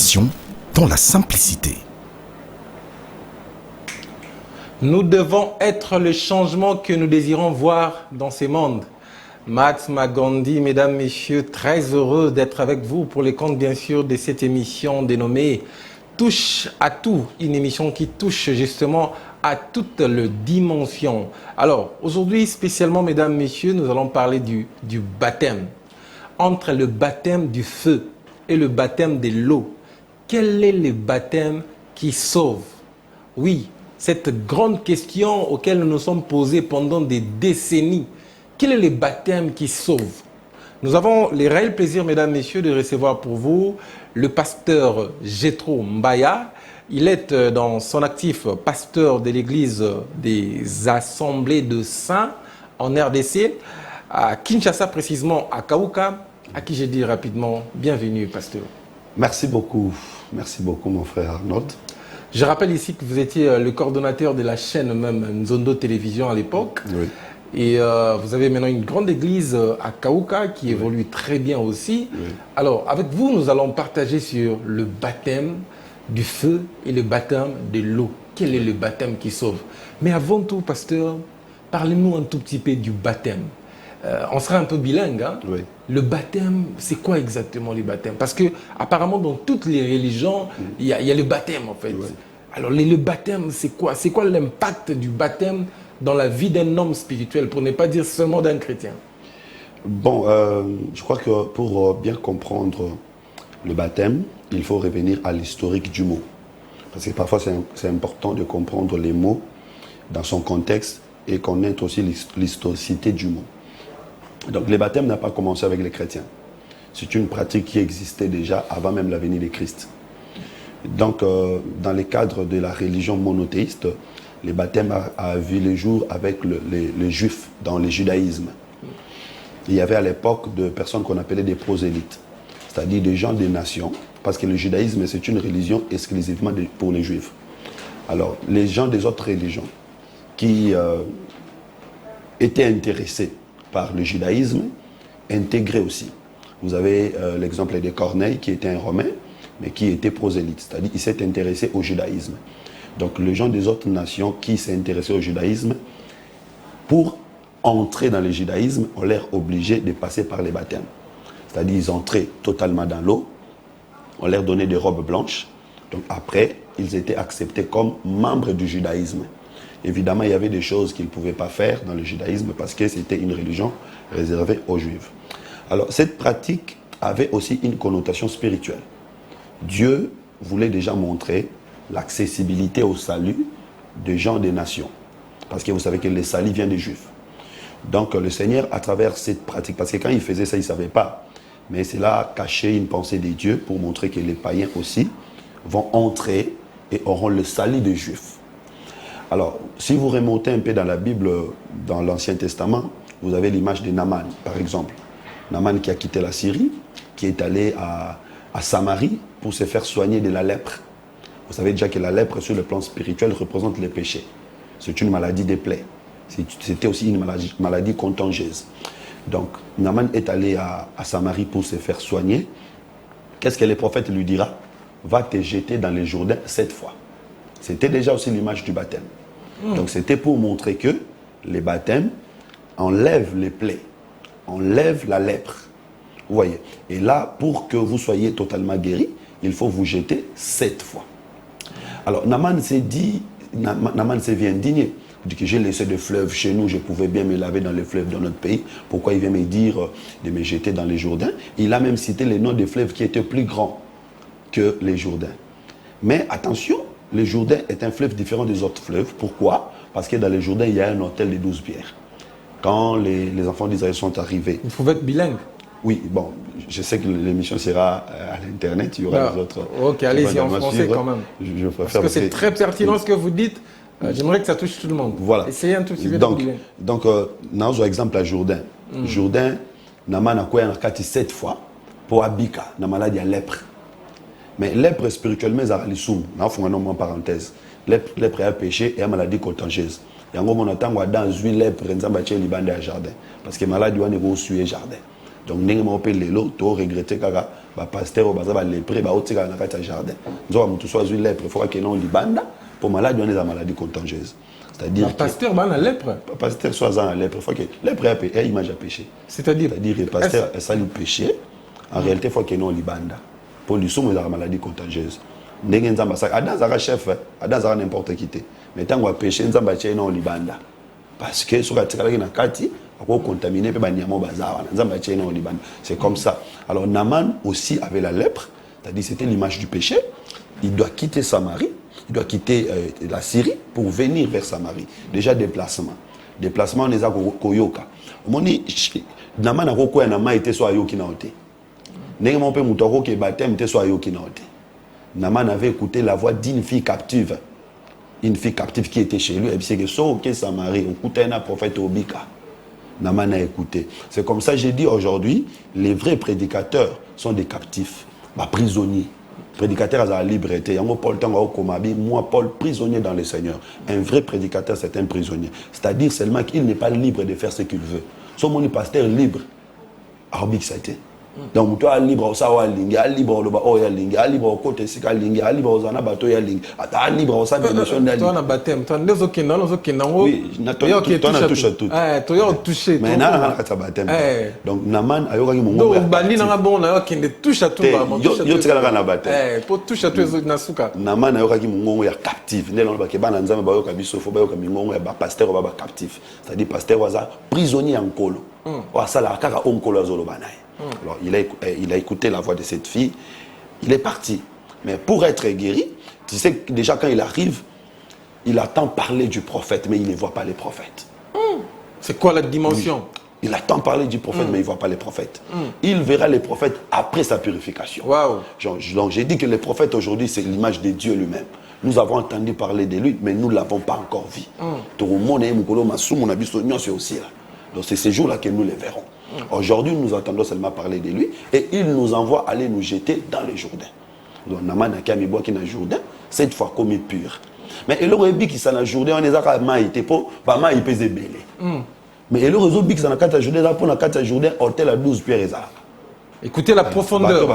transformation dans la simplicité. Nous devons être le changement que nous désirons voir dans ce monde. Mahatma Gandhi, mesdames, messieurs, très heureux d'être avec vous pour les comptes, bien sûr, de cette émission dénommée Touche à tout, une émission qui touche justement à toutes les dimensions. Alors, aujourd'hui, spécialement, mesdames, messieurs, nous allons parler du baptême. Entre le baptême du feu et le baptême de l'eau, quel est le baptême qui sauve? Oui, cette grande question auquel nous nous sommes posés pendant des décennies. Quel est le baptême qui sauve? Nous avons le réel plaisir, mesdames, messieurs, de recevoir pour vous le pasteur Jethro Mbaya. Il est dans son actif pasteur de l'église des Assemblées de Saints en RDC, à Kinshasa précisément, à Kaouka, à qui j'ai dit rapidement bienvenue, pasteur. Merci beaucoup mon frère Arnold. Je rappelle ici que vous étiez le coordonnateur de la chaîne même Nzondo Télévision à l'époque. Oui. Et vous avez maintenant une grande église à Kaouka qui évolue très bien aussi. Oui. Alors, avec vous, nous allons partager sur le baptême du feu et le baptême de l'eau. Quel est le baptême qui sauve? Mais avant tout, pasteur, parlez-nous un tout petit peu du baptême. On sera un peu bilingue. Hein? Oui. Le baptême, c'est quoi exactement le baptême? Parce que apparemment, dans toutes les religions, il y a le baptême en fait. Oui. Alors, le baptême, c'est quoi? C'est quoi l'impact du baptême dans la vie d'un homme spirituel, pour ne pas dire seulement d'un chrétien? Bon, je crois que pour bien comprendre le baptême, il faut revenir à l'historique du mot. Parce que parfois, c'est important de comprendre les mots dans son contexte et connaître aussi l'historicité du mot. Donc, le baptême n'a pas commencé avec les chrétiens. C'est une pratique qui existait déjà avant même la venue de Christ. Donc, dans le cadre de la religion monothéiste, le baptême a vu le jour avec les juifs dans le judaïsme. Il y avait à l'époque des personnes qu'on appelait des prosélytes, c'est-à-dire des gens des nations, parce que le judaïsme, c'est une religion exclusivement pour les juifs. Alors, les gens des autres religions qui étaient intéressés par le judaïsme, intégraient aussi. Vous avez l'exemple de Corneille, qui était un Romain, mais qui était prosélyte, c'est-à-dire qu'il s'est intéressé au judaïsme. Donc les gens des autres nations qui s'intéressaient au judaïsme, pour entrer dans le judaïsme, on leur obligeait de passer par les baptêmes. C'est-à-dire ils entraient totalement dans l'eau, on leur donnait des robes blanches, donc après, ils étaient acceptés comme membres du judaïsme. Évidemment, il y avait des choses qu'ils ne pouvaient pas faire dans le judaïsme parce que c'était une religion réservée aux juifs. Alors cette pratique avait aussi une connotation spirituelle. Dieu voulait déjà montrer l'accessibilité au salut des gens des nations. Parce que vous savez que le salut vient des Juifs. Donc le Seigneur, à travers cette pratique, parce que quand il faisait ça, il ne savait pas, mais c'est là caché une pensée des dieux pour montrer que les païens aussi vont entrer et auront le salut des Juifs. Alors, si vous remontez un peu dans la Bible, dans l'Ancien Testament, vous avez l'image de Naaman, par exemple. Naaman qui a quitté la Syrie, qui est allé à Samarie pour se faire soigner de la lèpre. Vous savez déjà que la lèpre, sur le plan spirituel, représente les péchés. C'est une maladie des plaies. C'était aussi une maladie contagieuse. Donc, Naaman est allé à Samarie pour se faire soigner. Qu'est-ce que le prophète lui dira? Va te jeter dans le Jourdain 7 fois. C'était déjà aussi l'image du baptême. Donc, c'était pour montrer que les baptêmes enlèvent les plaies, enlèvent la lèpre. Vous voyez? Et là, pour que vous soyez totalement guéri, il faut vous jeter 7 fois. Alors, Naaman s'est vu indigné. Il dit que j'ai laissé des fleuves chez nous, je pouvais bien me laver dans les fleuves de notre pays. Pourquoi il vient me dire de me jeter dans les Jourdains? Il a même cité les noms des fleuves qui étaient plus grands que les Jourdains. Mais attention, le Jourdain est un fleuve différent des autres fleuves. Pourquoi? Parce que dans les Jourdains, il y a un hôtel de 12 pierres. Quand les enfants d'Israël sont arrivés... Il faut être bilingue. Oui, bon, je sais que l'émission sera à l'internet, il y aura les autres... Ok, allez-y en français quand même. Je préfère parce que c'est très pertinent ce que vous dites. J'aimerais que ça touche tout le monde. Voilà. Essayez un tout petit peu. Donc, nous exemple à Jourdain. Jourdain, Naaman a quoi en 7 fois pour Abika, la maladie à lèpre. Mais lèpre spirituellement, c'est un parenthèse. Lèpre est un péché et une maladie contagieuse. Et en gros, on attend dans une lèpre, jardin. Parce que la maladie est suivre jardin. Donc, nous avons les lots, regretter pasteur baza ba lépreux ba otika na kati ya jardin nzo mutu soit une lèpre faut que non libanda pour malade on est maladie contagieuse c'est-à-dire pasteur ba na lèpre pasteur soit dans la lèpre faut que lèpre est image à péché c'est-à-dire le pasteur ça le péché en réalité faut que non libanda pour lui soumettre la maladie contagieuse ndenge nzamba ça Adam zara chef Adam zara n'importe qui té mais tant qu'on péché nzamba tché non libanda parce que sur la tika na kati ako contaminé pe banyamo bazawa nzamba tché non libanda c'est comme ça. Alors Naaman aussi avait la lèpre, c'est-à-dire c'était l'image du péché. Il doit quitter Samarie, il doit quitter la Syrie pour venir vers Samarie. Déjà déplacement. Déplacement on les a koyoka. Moni Naaman akoko ya Naaman était soit yoki na ote. Ndenge mon pe mutoko ke baptême était soit yoki na ote. Naaman avait écouté la voix d'une fille captive. Une fille captive qui était chez lui et puis c'est que so que Samarie, on écoutait un prophète Obika. Naaman a écouté. C'est comme ça que j'ai dit aujourd'hui, les vrais prédicateurs sont des captifs, prisonniers. Prédicateur a la liberté. Moi, Paul, prisonnier dans le Seigneur. Un vrai prédicateur, c'est un prisonnier. C'est-à-dire seulement qu'il n'est pas libre de faire ce qu'il veut. Son pasteur libre. Arbique, ça a été. Donc, toi, libre au sawa lingi, libre au loba oya lingi, libre au côté sika lingi, libre au zana bato ya lingi, libre au sabe mission d'ali. Toi, on a baptême, toi, nous autres qui n'ont oui, toi, on touche à tout. Toi, on touche. Mais on a un baptême. Donc, Naaman, ayoka ki mongo. Donc, bani n'a bon, on a qui ne touche à tout. Yo tika la baptême. Pour touche à tout les autres nasuka. Naaman ayoka ki mongo ya captif. Ndelo ba ke bana nzambe ba yoka biso fo ba yoka mongo ya ba pasteur ba captif. C'est-à-dire pasteur waza prisonnier en kolo. Wa sala kaka onkolo azolo banaye. Alors, il a écouté la voix de cette fille, il est parti. Mais pour être guéri, tu sais que déjà quand il arrive, il attend parler du prophète, mais il ne voit pas les prophètes. C'est quoi la dimension? Oui. Il attend parler du prophète, mais il ne voit pas les prophètes. Il verra les prophètes après sa purification. Wow. Donc j'ai dit que le prophète aujourd'hui, c'est l'image de Dieu lui-même. Nous avons entendu parler de lui, mais nous ne l'avons pas encore vu. C'est aussi là. Donc c'est ces jours-là que nous les verrons. Aujourd'hui, nous entendons seulement parler de lui et il nous envoie aller nous jeter dans le Jourdain. Donc, Naaman a mis bois qui dans le Jourdain, cette fois comme pur. Mais il aurait dit qu'il s'en a Jourdain, on est à maïté pour, bah il pèse belé. Mais il aurait dit qu'il s'en a 4 Jourdain, pour la 4 Jourdain, hôtel à 12 pierres et ça. Écoutez la profondeur.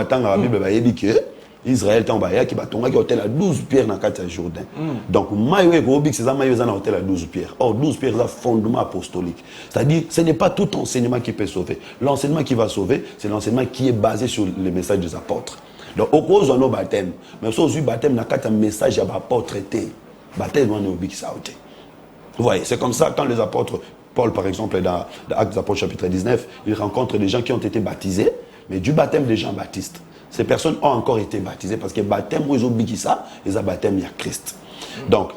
Israël tambaya qui batonga qui hôtel à 12 pierres dans 4 Jourdain. Donc mayo ekobik c'est ça mayo dans hôtel à 12 pierres. Or 12 pierres c'est fondement apostolique. C'est-à-dire ce n'est pas tout enseignement qui peut sauver. L'enseignement qui va sauver, c'est l'enseignement qui est basé sur le message des apôtres. Donc au cause de nos baptêmes, mais aussi baptême na 4 message à apôtres traité. Baptême on obik ça. Vous voyez, c'est comme ça quand les apôtres Paul par exemple dans Actes des Apôtres chapitre 19, il rencontre des gens qui ont été baptisés, mais du baptême de Jean-Baptiste. Ces personnes ont encore été baptisées parce que le baptême, ils ont oublié ça, ils ont baptême, il y a Christ. Donc,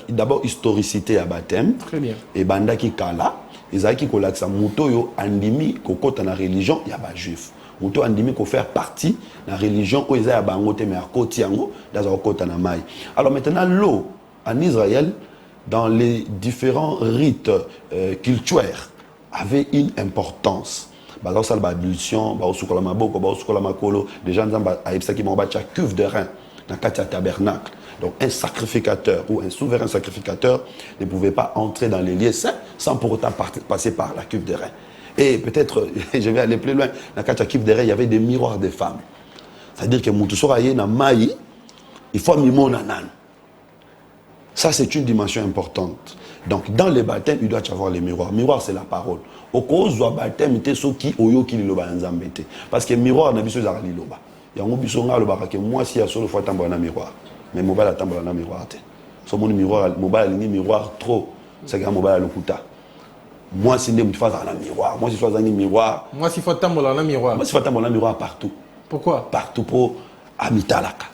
d'abord, historicité à baptême. Très bien. Et banda qui kala, ils ont qui kolak ça, muto yo andimi koko dans la religion, il y a pas juif. Muto andimi ko faire partie de la religion où ils ont bangote mais à côté yango, dans un côté na mai. Alors maintenant, l'eau en Israël, dans les différents rites cultuels, avait une importance. Bah ça la ablution bah au maboko bah au makolo les gens qui m'ont battu cuve de rein dans le tabernacle. Donc un sacrificateur ou un souverain sacrificateur ne pouvait pas entrer dans les lieux saints sans pour autant passer par la cuve de rein. Et peut-être je vais aller plus loin dans la cuve de rein il y avait des miroirs de femmes. C'est-à-dire que mutu soraye na mai il faut mimo nanan. Ça c'est une dimension importante. Donc dans les baptêmes il doit y avoir les miroirs. Miroir c'est la parole. Au cause du baptême, il faut qui oyo qui liloba nzambete. Parce que miroir n'a biso zara liloba. Yango biso nga loba que moi si ya solo fois tambola na miroir. Mais mobile tambola na miroir te. So mon miroir mobile ni miroir trop. C'est que mobile lokuta. Moi si ndem tu fais na miroir. Moi si soit zangi miroir. Moi si faut tambola na miroir. Moi si faut tambola na miroir partout. Pourquoi? Partout pour amitalaka.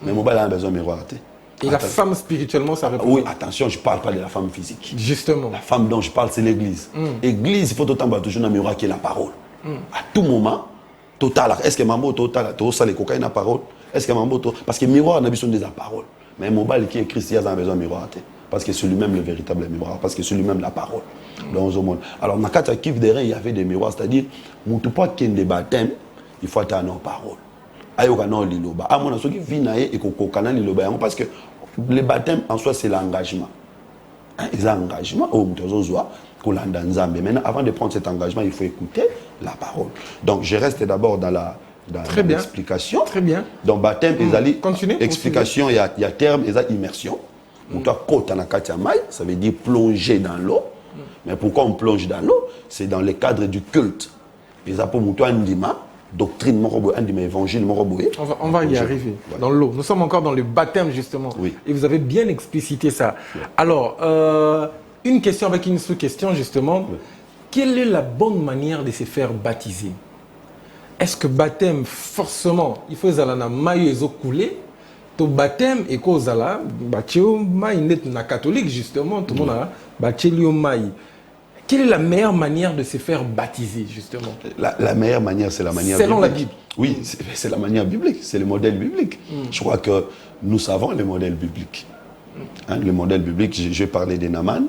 Mais mobile a besoin de miroir te. Et la femme spirituellement, ça répond. Oui, attention, je ne parle pas de la femme physique. Justement. La femme dont je parle, c'est l'église. L'église, il faut autant toujours un miroir qui est la parole. À tout moment, total. Est-ce que Mambo total, tout ça, les cocaïnes la parole? Est-ce que Mambo parce que miroir, on a besoin de la parole. Mais mobile qui est Christ, il a besoin de miroir. Parce que c'est lui-même le véritable miroir. Parce que c'est lui-même la parole. Dans le monde. Alors, dans le cas de Kif Deré, il y avait des miroirs. C'est-à-dire, mon pas qu'il y ait des baptêmes, il faut attendre nos paroles. Parce que le baptême en soi c'est l'engagement. Les engagements maintenant avant de prendre cet engagement il faut écouter la parole. Donc je reste d'abord dans la dans Très bien. l'explication. Très bien. Donc, baptême, Continue. explication, il y a terme, il y a immersion. Pour toi, kota na kati ya mai, ça veut dire plonger dans l'eau. Mais pourquoi on plonge dans l'eau? C'est dans le cadre du culte. Les apôtres, toi, ndima, doctrine, ndima, évangile, on va y arriver. Ouais. Dans l'eau. Nous sommes encore dans le baptême, justement. Oui. Et vous avez bien explicité ça. Oui. Alors, une question avec une sous-question, justement. Oui. Quelle est la bonne manière de se faire baptiser? Est-ce que baptême, forcément, il faut que maille couler? Ton baptême et cause là, na catholique justement, tout le monde a baptisé maille. Quelle est la meilleure manière de se faire baptiser justement? La meilleure manière, c'est la manière selon biblique. La Bible. Oui, c'est la manière biblique, c'est le modèle biblique. Je crois que nous savons le modèle biblique. Hein, le modèle biblique, je parlais de Naaman,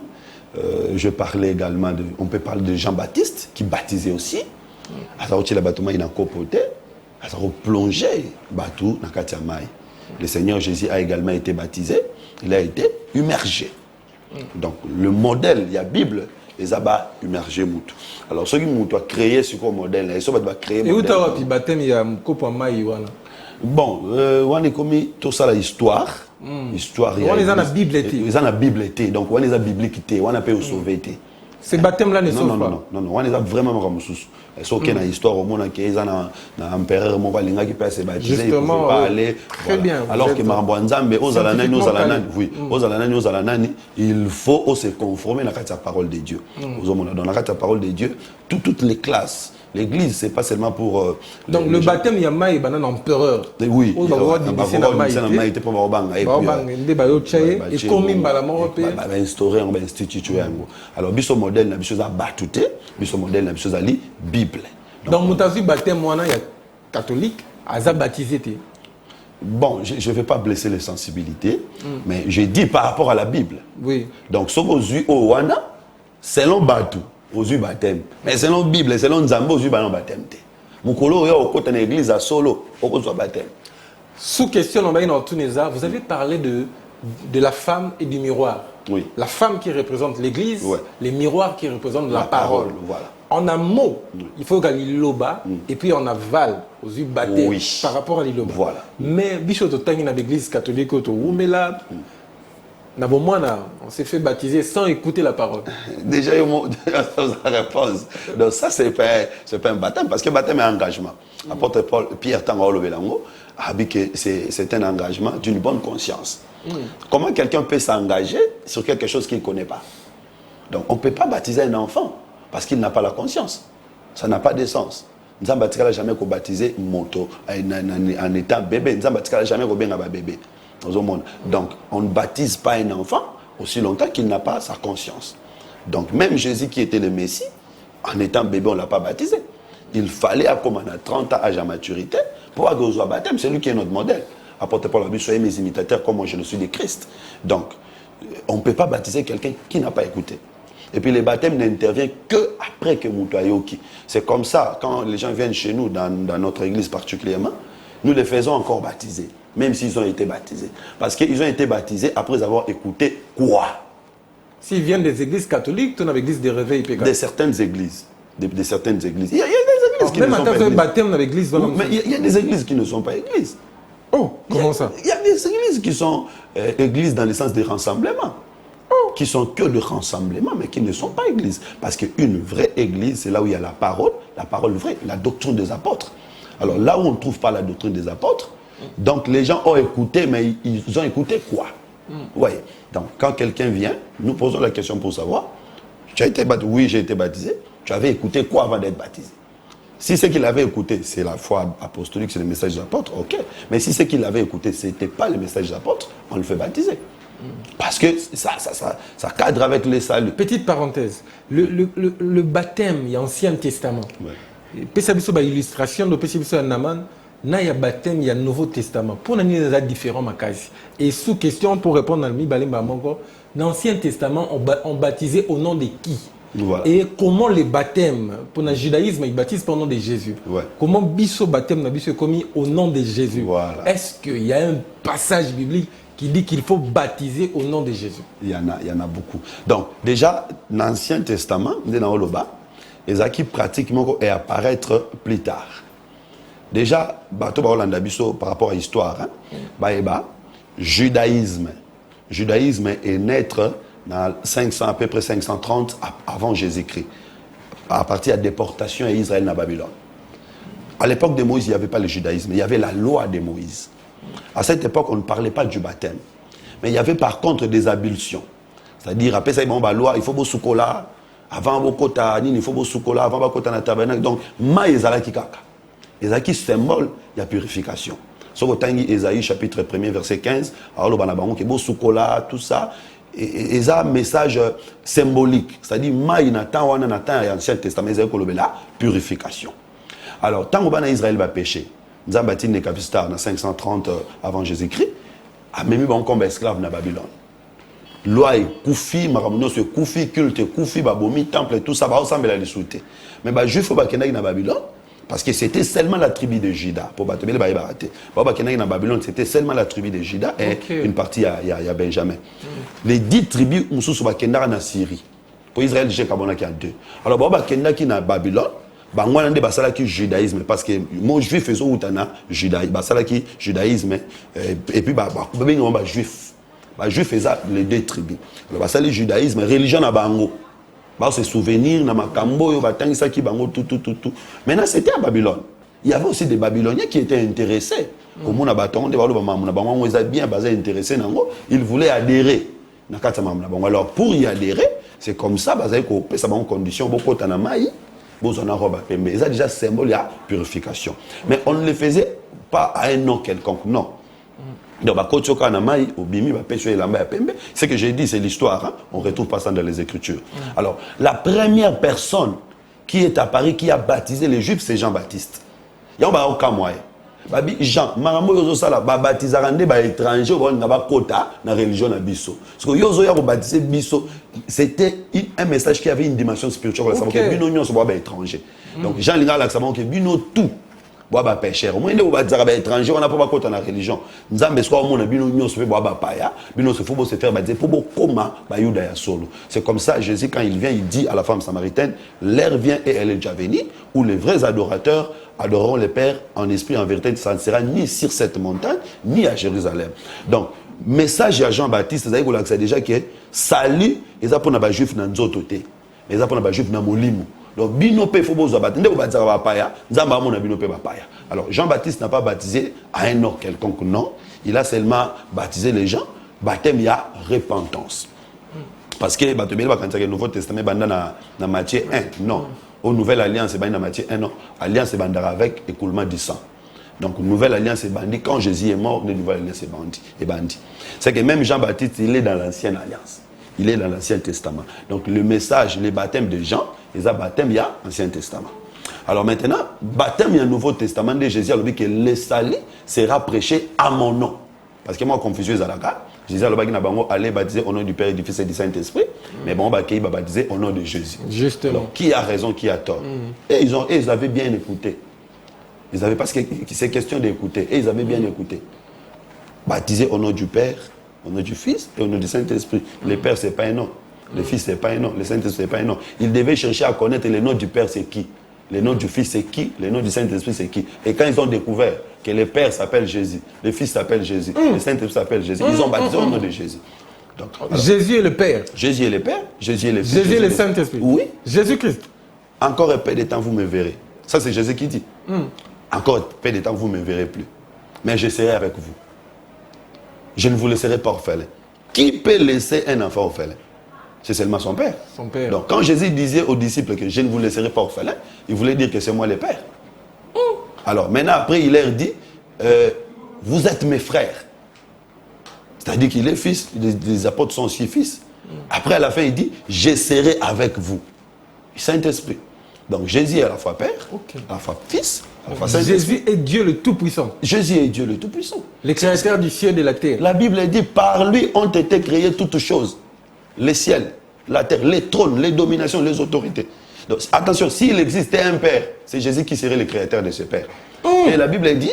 je parlais également on peut parler de Jean-Baptiste qui baptisait aussi. Il a plongé bateau dans Katia Maï. Le Seigneur Jésus a également été baptisé, il a été immergé. Donc le modèle, il y a Bible, les abats immergés moutou. Alors ceux qui m'ont créé ce modèle, ils sont créer. Et où t'as puis baptême il y a copo maï wana. Bon, on est commis tout ça la histoire. Histoire. On est dans la Bible été. Ils ont la Bible été. Donc on est la Bible été. On a pas sauvé été. Ces baptêmes-là ne sont pas. Non, on est vraiment comme ça. Est-ce qu'il y a une histoire au monde qui est un empereur qui peut se baptiser, il ne pouvait pas aller. Très bien. Alors que Marambouanzambe, il faut se conformer à la parole de Dieu. Dans la parole de Dieu, toutes les classes. L'église, ce n'est pas seulement pour... Donc le baptême, il y a un empereur. Oui, il y a un on va instituer. Alors, ce modèle, il y a battuté, ce modèle, il y a Bible. Donc, vous baptême, il y a catholique, il a baptisé. Bon, je ne vais pas blesser les sensibilités, mais je dis par rapport à la Bible. Oui. Donc, ce que vous avez, selon Batou, aux baptême. Mais selon la Bible, selon Nzambo, aux baptême. Moukolo, au côté de l'église à solo, au côté de baptême. Sous question, vous avez parlé de la femme et du miroir. Oui. La femme qui représente l'église, ouais. Les miroirs qui représentent la parole. Voilà. En un mot, il faut qu'il y ait l'iloba et puis en aval, aux yeux baptême par rapport à l'iloba. Voilà. Mais, bichot de dans l'église catholique, on s'est fait baptiser sans écouter la parole. Déjà, il y a la réponse. Donc ça, c'est pas un baptême, parce que le baptême est un engagement. Apôtre Pierre Tango Belango a dit que c'est un engagement d'une bonne conscience. Comment quelqu'un peut s'engager sur quelque chose qu'il ne connaît pas? Donc on ne peut pas baptiser un enfant parce qu'il n'a pas la conscience. Ça n'a pas de sens. Nous n'avons jamais baptisé moto en étant bébé. Nous n'avons jamais bébé. Donc, on ne baptise pas un enfant aussi longtemps qu'il n'a pas sa conscience. Donc, même Jésus qui était le Messie, en étant bébé, on ne l'a pas baptisé. Il fallait, comme on a 30 ans, âge à maturité, pour avoir besoin de baptême. C'est lui qui est notre modèle. Apôtre Paul a dit, soyez mes imitateurs comme moi je le suis de Christ. Donc, on ne peut pas baptiser quelqu'un qui n'a pas écouté. Et puis, le baptême n'intervient qu'après que Moutayoki. C'est comme ça, quand les gens viennent chez nous, dans notre église particulièrement, nous les faisons encore baptiser. Même s'ils ont été baptisés. Parce qu'ils ont été baptisés après avoir écouté quoi? S'ils viennent des églises catholiques, tu as l'église des réveils de certaines églises. De certaines églises. Il y a des églises qui ne sont pas églises. Baptême dans l'église. Mais il y a des églises qui ne sont pas églises. Oh, comment ça? Il y a des églises qui sont églises dans le sens de rassemblement. Qui sont que de rassemblement, mais qui ne sont pas églises. Parce qu'une vraie église, c'est là où il y a la parole vraie, la doctrine des apôtres. Alors là où on ne trouve pas la doctrine des apôtres, donc les gens ont écouté, mais ils ont écouté quoi? Oui. Donc quand quelqu'un vient, nous posons la question pour savoir, tu as été baptisé? Oui, j'ai été baptisé. Tu avais écouté quoi avant d'être baptisé? Si ce qu'il avait écouté, c'est la foi apostolique, c'est le message des apôtres, ok. Mais si ce qu'il avait écouté, ce n'était pas le message des apôtres, on le fait baptiser. Parce que ça cadre avec les saluts. Petite parenthèse, le baptême, il y a Ancien Testament. Ouais. Illustration de Naaman, il y a baptême, il y a Nouveau Testament. Pour nous, il y a différents makazi. Et sous question, pour répondre à l'Ancien Testament, on baptisait au nom de qui? Voilà. Et comment les baptêmes, pour le judaïsme, ils baptisent au nom de Jésus. Ouais. Comment biso baptême n'a biso commis au nom de Jésus? Voilà. Est-ce qu'il y a un passage biblique qui dit qu'il faut baptiser au nom de Jésus? Il y en a beaucoup. Donc, déjà, l'Ancien Testament, ils ont qui pratiquement et apparaître plus tard. Déjà, par rapport à l'histoire, judaïsme. Judaïsme est naître dans 500, à peu près 530 avant Jésus-Christ, à partir de la déportation d'Israël à Babylone. À l'époque de Moïse, il n'y avait pas le judaïsme, il y avait la loi de Moïse. À cette époque, on ne parlait pas du baptême. Mais il y avait par contre des ablutions. C'est-à-dire, après ça, loi, il faut beau soukola, avant bokota, il faut beau soukola, avant bokota na tabernacle. Donc, ma ezalaki kaka. Ezalaki symbole de la purification. So tangi Ésaïe chapitre 1er verset 15, alors le banabang qui beau soukola, tout ça. Et ça un message symbolique. C'est-à-dire, ma inatan wana natan et Ancien Testament, ezalaki kolobela purification. Alors, tant que Israël va pécher, nous avons bâti Nécavistar en 530 avant Jésus-Christ, a même eu comme esclave dans Babylone. Loi est koufi, maramono se koufi, culte, koufi, babomi, temple, tout ça va ensemble à l'issouté. Mais les Juifs au Babylone, parce que c'était seulement la tribu de Juda. Pour battre les Baïbaraté. Dans Babylone, c'était seulement la tribu de Juda et une partie il y a Benjamin. Les 10 tribus sont en Syrie. Pour Israël, j'ai qu'il y a 2. Alors, Babylone, qui est dans Babylone, bangwana nde basala ki judaïsme parce que mon juif ezo utana judaïsme basala ki judaïsme et puis ba juif eza les 2 tribus alors basala judaïsme religion na bango ba se souvenir na makambo yo batangisa ki bango tout maintenant c'était à Babylone il y avait aussi des Babyloniens qui étaient intéressés comme on a batonde ba lo ba mamuna bango eza bien basé intéressé nango ils voulaient adhérer na kata mamuna bango alors pour y adhérer c'est comme ça basé ko pesa bango condition boko tana mai. C'est déjà symbole de la purification. Mais on ne le faisait pas à un nom quelconque, non. Donc, ce que j'ai dit, c'est l'histoire. Hein? On ne retrouve pas ça dans les Écritures. Alors, la première personne qui est à Paris, qui a baptisé les Juifs, c'est Jean-Baptiste. Il y a aucun moyen. Jean, marambo yozo sala ba batizarande ba étranger on na ba kota na religion na biso. Parce que yozo ya ko baptiser biso, c'était un message qui avait une dimension spirituelle ça que bino nyon so ba étranger. Donc Jean linga la sabon que bino tout bois ba pécheur. Moi ndé ba ba étranger on a pas ba kota na religion. Nzambe so mo na bino nyon so ba paya, bino se faut se faire baptiser pour koma ba yuda ya solo. C'est comme ça Jésus quand il vient il dit à la femme samaritaine, l'heure vient et elle est déjà venue où les vrais adorateurs adoreront le Père en esprit, en vérité. Ça ne sera ni sur cette montagne, ni à Jérusalem. Donc, message à Jean-Baptiste, c'est déjà que salut, et ça pour les Juifs dans d'autres côtés. Mais ça pour les Juifs dans Molimo. Donc, binope faut vous abattre. Alors, Jean-Baptiste n'a pas baptisé à un nom quelconque, non. Il a seulement baptisé les gens. Baptême, il y a repentance. Parce que quand il y a le Nouveau Testament, dans Matthieu 1, non. Au Nouvelle Alliance, c'est dans Matthieu 1 an. Alliance, c'est avec écoulement du sang. Donc, Nouvelle Alliance, c'est bandit. Quand Jésus est mort, la Nouvelle Alliance, c'est bandit. C'est que même Jean-Baptiste, il est dans l'Ancienne Alliance. Il est dans l'Ancien Testament. Donc, le message, les baptêmes de Jean, les baptêmes, il y a l'Ancien Testament. Alors maintenant, baptême, il y a le Nouveau Testament de Jésus, il dit que le salut sera prêché à mon nom. Parce que moi, confusion, Jésus allait baptiser au nom du Père et du Fils et du Saint-Esprit. Mais bon, il va baptiser au nom de Jésus. Justement. Donc, qui a raison, qui a tort. Et ils avaient bien écouté. Ils avaient, parce que c'est question d'écouter. Et ils avaient bien écouté. Baptiser au nom du Père, au nom du Fils et au nom du Saint-Esprit. Le Père, ce n'est pas un nom. Le Fils, ce n'est pas un nom. Le Saint-Esprit, ce n'est pas un nom. Ils devaient chercher à connaître le nom du Père, c'est qui. Le nom du Fils, c'est qui. Le nom du Saint-Esprit, c'est qui. Et quand ils ont découvert que le Père s'appelle Jésus, le Fils s'appelle Jésus, le Saint-Esprit s'appelle Jésus, ils ont baptisé au nom de Jésus. Donc, alors, Jésus est le Père. Jésus est le Père, Jésus est le Fils. Jésus est le Saint-Esprit. Oui. Jésus-Christ. Encore un peu de temps, vous me verrez. Ça, c'est Jésus qui dit. Encore un peu de temps, vous ne me verrez plus. Mais je serai avec vous. Je ne vous laisserai pas orphelin. Qui peut laisser un enfant orphelin? C'est seulement son père. Son père. Donc, quand Jésus disait aux disciples que je ne vous laisserai pas orphelin, il voulait dire que c'est moi le père. Alors, maintenant, après, il leur dit, vous êtes mes frères. C'est-à-dire qu'il est fils, les apôtres sont aussi fils. Après, à la fin, il dit, je serai avec vous. Saint-Esprit. Donc, Jésus est à la fois père, à la fois fils, à la fois Saint-Esprit. Jésus est Dieu le Tout-Puissant. Jésus est Dieu le Tout-Puissant. Le créateur du ciel et de la terre. La Bible dit, par lui ont été créées toutes choses. Les ciels, la terre, les trônes, les dominations, les autorités. Donc, attention, s'il existait un père, c'est Jésus qui serait le créateur de ce père. Et la Bible dit,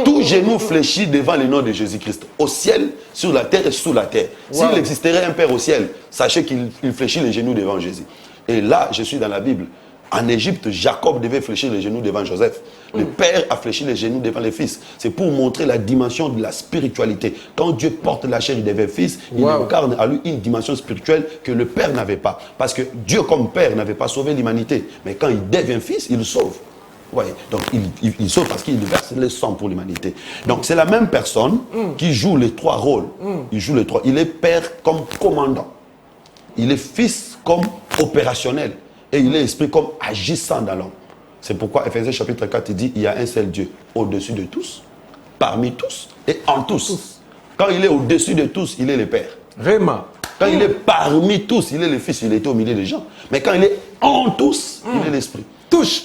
tout genou fléchit devant le nom de Jésus-Christ, au ciel, sur la terre et sous la terre. S'il existerait un père au ciel, sachez qu'il fléchit les genoux devant Jésus. Et là, je suis dans la Bible. En Égypte, Jacob devait fléchir les genoux devant Joseph. Le père a fléchi les genoux devant les fils. C'est pour montrer la dimension de la spiritualité. Quand Dieu porte la chair, il devient fils, il incarne à lui une dimension spirituelle que le père n'avait pas. Parce que Dieu, comme père, n'avait pas sauvé l'humanité. Mais quand il devient fils, il sauve. Ouais. Donc il sauve parce qu'il verse le sang pour l'humanité. Donc c'est la même personne qui joue les trois rôles. Il joue les trois. Il est père comme commandant. Il est fils comme opérationnel. Et il est esprit comme agissant dans l'homme. C'est pourquoi Ephésiens chapitre 4 il dit il y a un seul Dieu au-dessus de tous, parmi tous et en tous. Quand il est au-dessus de tous, il est le Père. Vraiment. Quand il est parmi tous, il est le Fils, il était au milieu des gens. Mais quand il est en tous, il est l'Esprit. Touche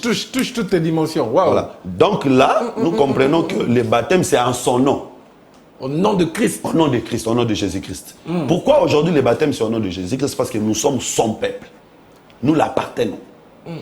toutes les dimensions. Wow. Voilà. Donc là, nous comprenons que le baptême, c'est en son nom. Au nom de Christ. Au nom de Christ, au nom de Jésus-Christ. Pourquoi aujourd'hui le baptême, c'est au nom de Jésus-Christ? Parce que nous sommes son peuple. Nous l'appartenons.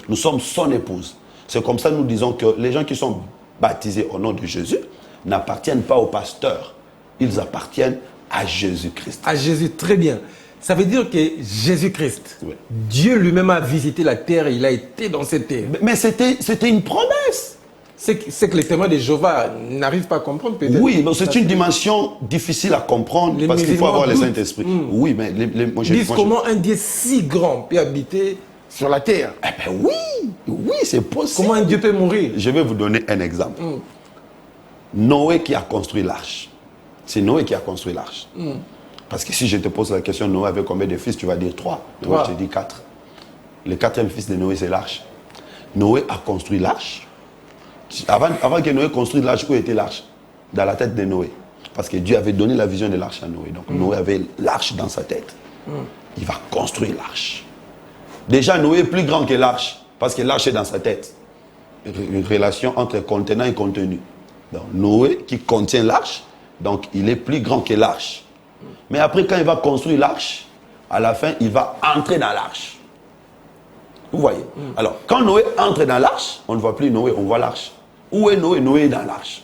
Nous sommes son épouse. C'est comme ça que nous disons que les gens qui sont baptisés au nom de Jésus n'appartiennent pas au pasteur. Ils appartiennent à Jésus-Christ. À Jésus, très bien. Ça veut dire que Jésus-Christ, Oui. Dieu lui-même a visité la terre, il a été dans cette terre. Mais c'était une promesse. C'est que les témoins de Jéhovah n'arrivent pas à comprendre peut-être. Oui, mais c'est une dimension difficile à comprendre Les parce qu'il faut avoir le musulmans Saint-Esprit. Oui, mais comment un Dieu si grand peut habiter sur la terre? Eh bien oui, c'est possible. Comment un Dieu peut mourir? Je vais vous donner un exemple. Noé qui a construit l'arche. C'est Noé qui a construit l'arche. Parce que si je te pose la question, Noé avait combien de fils? Tu vas dire 3. Moi, je te dis 4. Le 4e fils de Noé, c'est l'arche. Noé a construit l'arche. Avant que Noé construise l'arche, où était l'arche? Dans la tête de Noé. Parce que Dieu avait donné la vision de l'arche à Noé. Donc Noé avait l'arche dans sa tête. Il va construire l'arche. Déjà, Noé est plus grand que l'arche. Parce que l'arche est dans sa tête. Une relation entre contenant et contenu. Donc Noé qui contient l'arche, donc il est plus grand que l'arche. Mais après, quand il va construire l'arche, à la fin, il va entrer dans l'arche. Vous voyez? Alors, quand Noé entre dans l'arche, on ne voit plus Noé, on voit l'arche. Où est Noé? Noé est dans l'arche.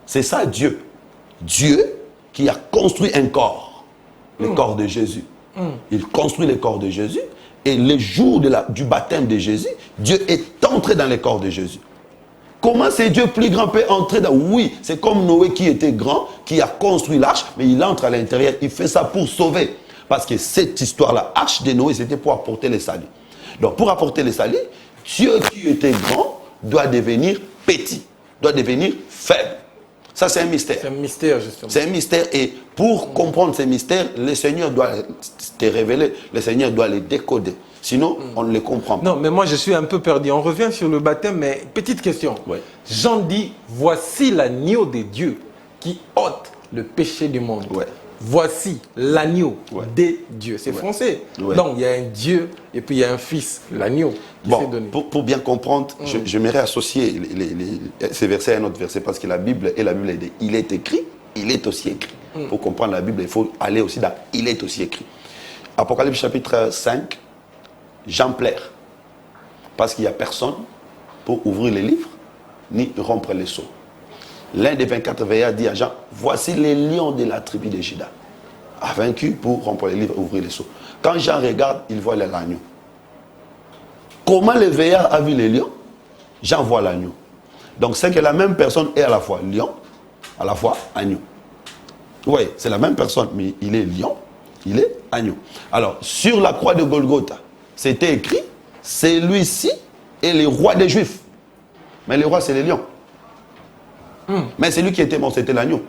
C'est ça Dieu. Dieu qui a construit un corps, le corps de Jésus. Il construit le corps de Jésus et le jour du baptême de Jésus, Dieu est entré dans le corps de Jésus. Comment c'est Dieu plus grand peut entrer dans... Oui, c'est comme Noé qui était grand, qui a construit l'arche, mais il entre à l'intérieur, il fait ça pour sauver. Parce que cette histoire-là, l'arche de Noé, c'était pour apporter le salut. Donc pour apporter le salut, Dieu qui était grand doit devenir petit, doit devenir faible. Ça, c'est un mystère. C'est un mystère, justement. C'est un mystère et pour comprendre ces mystères, le Seigneur doit te révéler, le Seigneur doit les décoder. Sinon, on ne les comprend pas. Non, mais moi, je suis un peu perdu. On revient sur le baptême, mais petite question. Oui. Jean dit, voici l'agneau de Dieu qui ôte le péché du monde. Ouais. Voici l'agneau de Dieu. C'est français. Ouais. Donc, il y a un Dieu et puis il y a un fils, l'agneau qui s'est donné. Pour bien comprendre, j'aimerais associer ces versets à un autre verset parce que la Bible est dit, il est écrit, il est aussi écrit. Pour comprendre la Bible, il faut aller aussi dans il est aussi écrit. Apocalypse chapitre 5, Jean plaire. Parce qu'il n'y a personne pour ouvrir les livres ni rompre les sceaux. L'un des 24 veillards dit à Jean, voici les lions de la tribu de Juda, a vaincu pour rompre les livres, ouvrir les sceaux. Quand Jean regarde, il voit l'agneau. Comment le veillard a vu les lions? Jean voit l'agneau. Donc c'est que la même personne est à la fois lion, à la fois agneau. Oui, c'est la même personne, mais il est lion, il est agneau. Alors, sur la croix de Golgotha, c'était écrit, celui-ci est le roi des Juifs. Mais le roi, c'est les lions. Mais celui qui était mort, c'était l'agneau.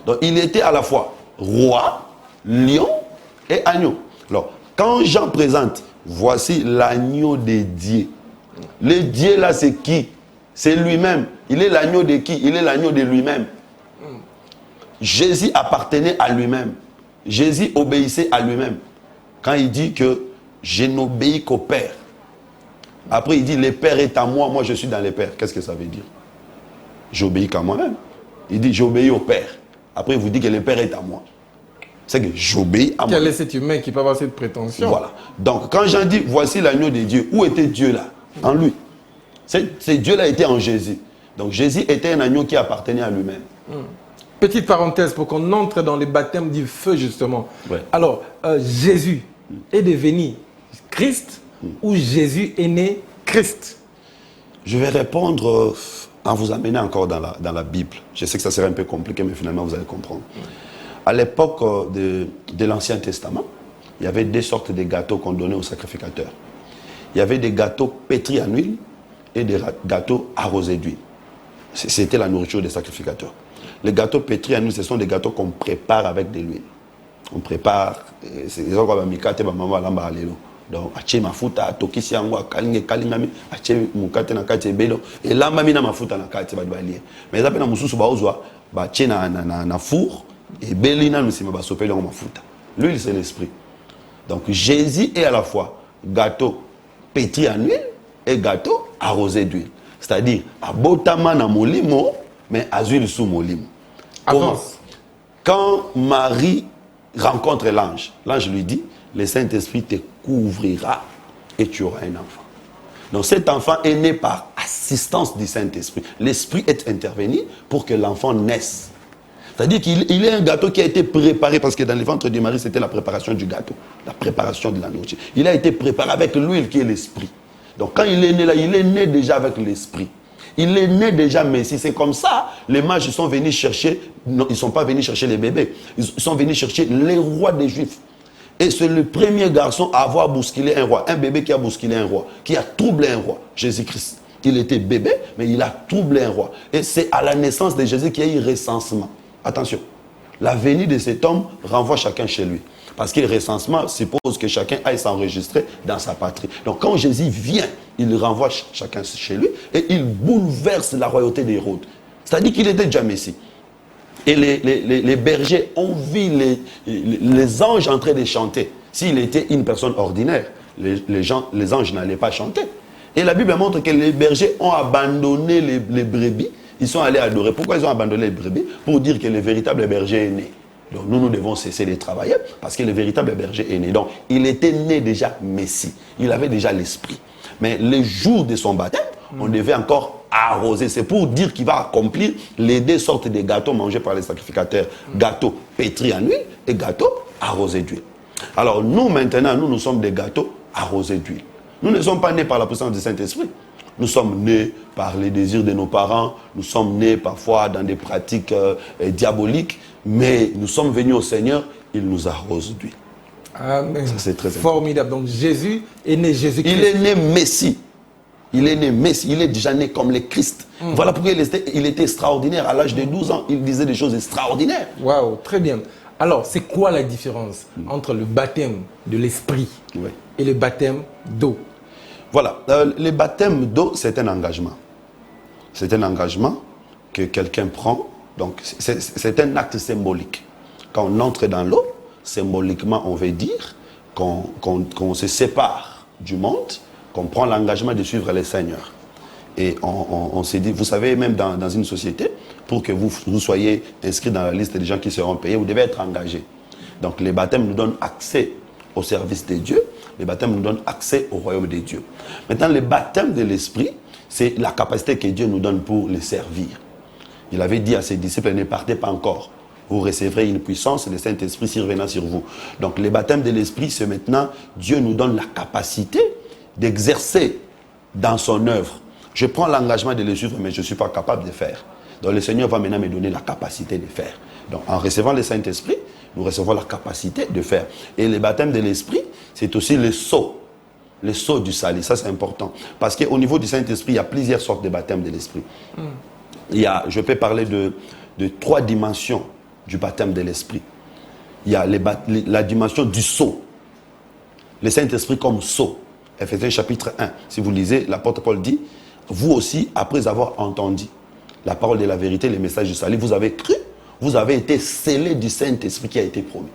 Donc, il était à la fois roi, lion et agneau. Alors, quand Jean présente, voici l'agneau de Dieu. Le Dieu là, c'est qui? C'est lui-même. Il est l'agneau de qui? Il est l'agneau de lui-même. Jésus appartenait à lui-même. Jésus obéissait à lui-même. Quand il dit que je n'obéis qu'au Père. Après, il dit le Père est à moi, moi je suis dans le Père. Qu'est-ce que ça veut dire? J'obéis qu'à moi-même. Il dit j'obéis au Père. Après, il vous dit que le Père est à moi. C'est que j'obéis à moi. Quel est cet humain qui peut avoir cette prétention? Voilà. Donc, quand Jean dit voici l'agneau de Dieu, où était Dieu là? En lui. C'est Dieu là était en Jésus. Donc, Jésus était un agneau qui appartenait à lui-même. Petite parenthèse pour qu'on entre dans les baptêmes du feu, justement. Ouais. Alors, Jésus est devenu Christ ou Jésus est né Christ? Je vais répondre en vous amenant encore dans la Bible. Je sais que ça serait un peu compliqué, mais finalement vous allez comprendre. À l'époque de l'Ancien Testament, il y avait deux sortes de gâteaux qu'on donnait aux sacrificateurs. Il y avait des gâteaux pétris en huile et des gâteaux arrosés d'huile. C'était la nourriture des sacrificateurs. Les gâteaux pétris en huile, ce sont des gâteaux qu'on prépare avec de l'huile. On prépare, c'est des gens comme Mikate, maman, lamba, lelo. Donc, ache mafuta, tokisi yango, kalinge, kalingami, ache mukate na kati ebelo, et lamba mina mafuta na kati badbalie. Mais ça, na mususu baozwa, ba ache na four, et belina nous sima ba sopeli yango mafuta. L'huile, c'est l'esprit. Donc, Jésus est à la fois gâteau pétri en huile et gâteau arrosé d'huile. C'est-à-dire, abotama na molimo, mais à huile sous molimo. Quand Marie rencontre l'ange, l'ange lui dit, le Saint-Esprit te couvrira et tu auras un enfant. Donc cet enfant est né par assistance du Saint-Esprit. L'Esprit est intervenu pour que l'enfant naisse. C'est-à-dire qu'il est un gâteau qui a été préparé, parce que dans le ventre de Marie, c'était la préparation du gâteau, la préparation de la nourriture. Il a été préparé avec l'huile qui est l'Esprit. Donc quand il est né là, il est né déjà avec l'Esprit. Il est né déjà Messie. C'est comme ça, les mages sont venus chercher, non, ils ne sont pas venus chercher les bébés, ils sont venus chercher les rois des Juifs. Et c'est le premier garçon à avoir bousculé un roi, un bébé qui a bousculé un roi, qui a troublé un roi, Jésus-Christ. Il était bébé, mais il a troublé un roi. Et c'est à la naissance de Jésus qu'il y a eu recensement. Attention, la venue de cet homme renvoie chacun chez lui. Parce que le recensement suppose que chacun aille s'enregistrer dans sa patrie. Donc quand Jésus vient, il renvoie chacun chez lui et il bouleverse la royauté d'Hérode. C'est-à-dire qu'il était déjà Messie. Et les bergers ont vu les anges en train de chanter. S'il était une personne ordinaire, les anges n'allaient pas chanter. Et la Bible montre que les bergers ont abandonné les brebis. Ils sont allés adorer. Pourquoi ils ont abandonné les brebis? Pour dire que le véritable berger est né. Donc nous devons cesser de travailler parce que le véritable berger est né. Donc il était né déjà Messie. Il avait déjà l'esprit. Mais le jour de son baptême, on devait encore arroser. C'est pour dire qu'il va accomplir les deux sortes de gâteaux mangés par les sacrificateurs. Gâteaux pétris en huile et gâteaux arrosés d'huile. Alors nous maintenant, nous sommes des gâteaux arrosés d'huile. Nous ne sommes pas nés par la puissance du Saint-Esprit. Nous sommes nés par les désirs de nos parents. Nous sommes nés parfois dans des pratiques diaboliques. Mais nous sommes venus au Seigneur, il nous arrose d'huile. Amen. Ça, c'est très formidable. Donc Jésus est né Jésus-Christ. Il est né Messie. Il est né Messie. Il est déjà né comme le Christ. Voilà pourquoi il était extraordinaire. À l'âge de 12 ans, il disait des choses extraordinaires. Waouh, très bien. Alors, c'est quoi la différence entre le baptême de l'esprit et le baptême d'eau? Voilà. Le baptême d'eau, c'est un engagement. C'est un engagement que quelqu'un prend. Donc, c'est un acte symbolique. Quand on entre dans l'eau, symboliquement, on veut dire qu'on se sépare du monde, qu'on prend l'engagement de suivre le Seigneur. Et on s'est dit, vous savez, même dans une société, pour que vous soyez inscrits dans la liste des gens qui seront payés, vous devez être engagé. Donc, les baptêmes nous donnent accès au service de Dieu. Les baptêmes nous donnent accès au royaume de Dieu. Maintenant, le baptême de l'Esprit, c'est la capacité que Dieu nous donne pour le servir. Il avait dit à ses disciples, ne partez pas encore. Vous recevrez une puissance, le Saint-Esprit survenant sur vous. Donc le baptême de l'Esprit, c'est maintenant, Dieu nous donne la capacité d'exercer dans son œuvre. Je prends l'engagement de le suivre, mais je ne suis pas capable de faire. Donc le Seigneur va maintenant me donner la capacité de faire. Donc en recevant le Saint-Esprit, nous recevons la capacité de faire. Et le baptême de l'Esprit, c'est aussi le sceau du salut. Ça, c'est important. Parce qu'au niveau du Saint-Esprit, il y a plusieurs sortes de baptêmes de l'Esprit. Je peux parler de 3 dimensions du baptême de l'Esprit. Il y a la dimension du sceau. Le Saint-Esprit comme sceau. Ephésiens chapitre 1. Si vous lisez, l'apôtre Paul dit, vous aussi, après avoir entendu la parole de la vérité, le message du salut, vous avez cru, vous avez été scellés du Saint-Esprit qui a été promis.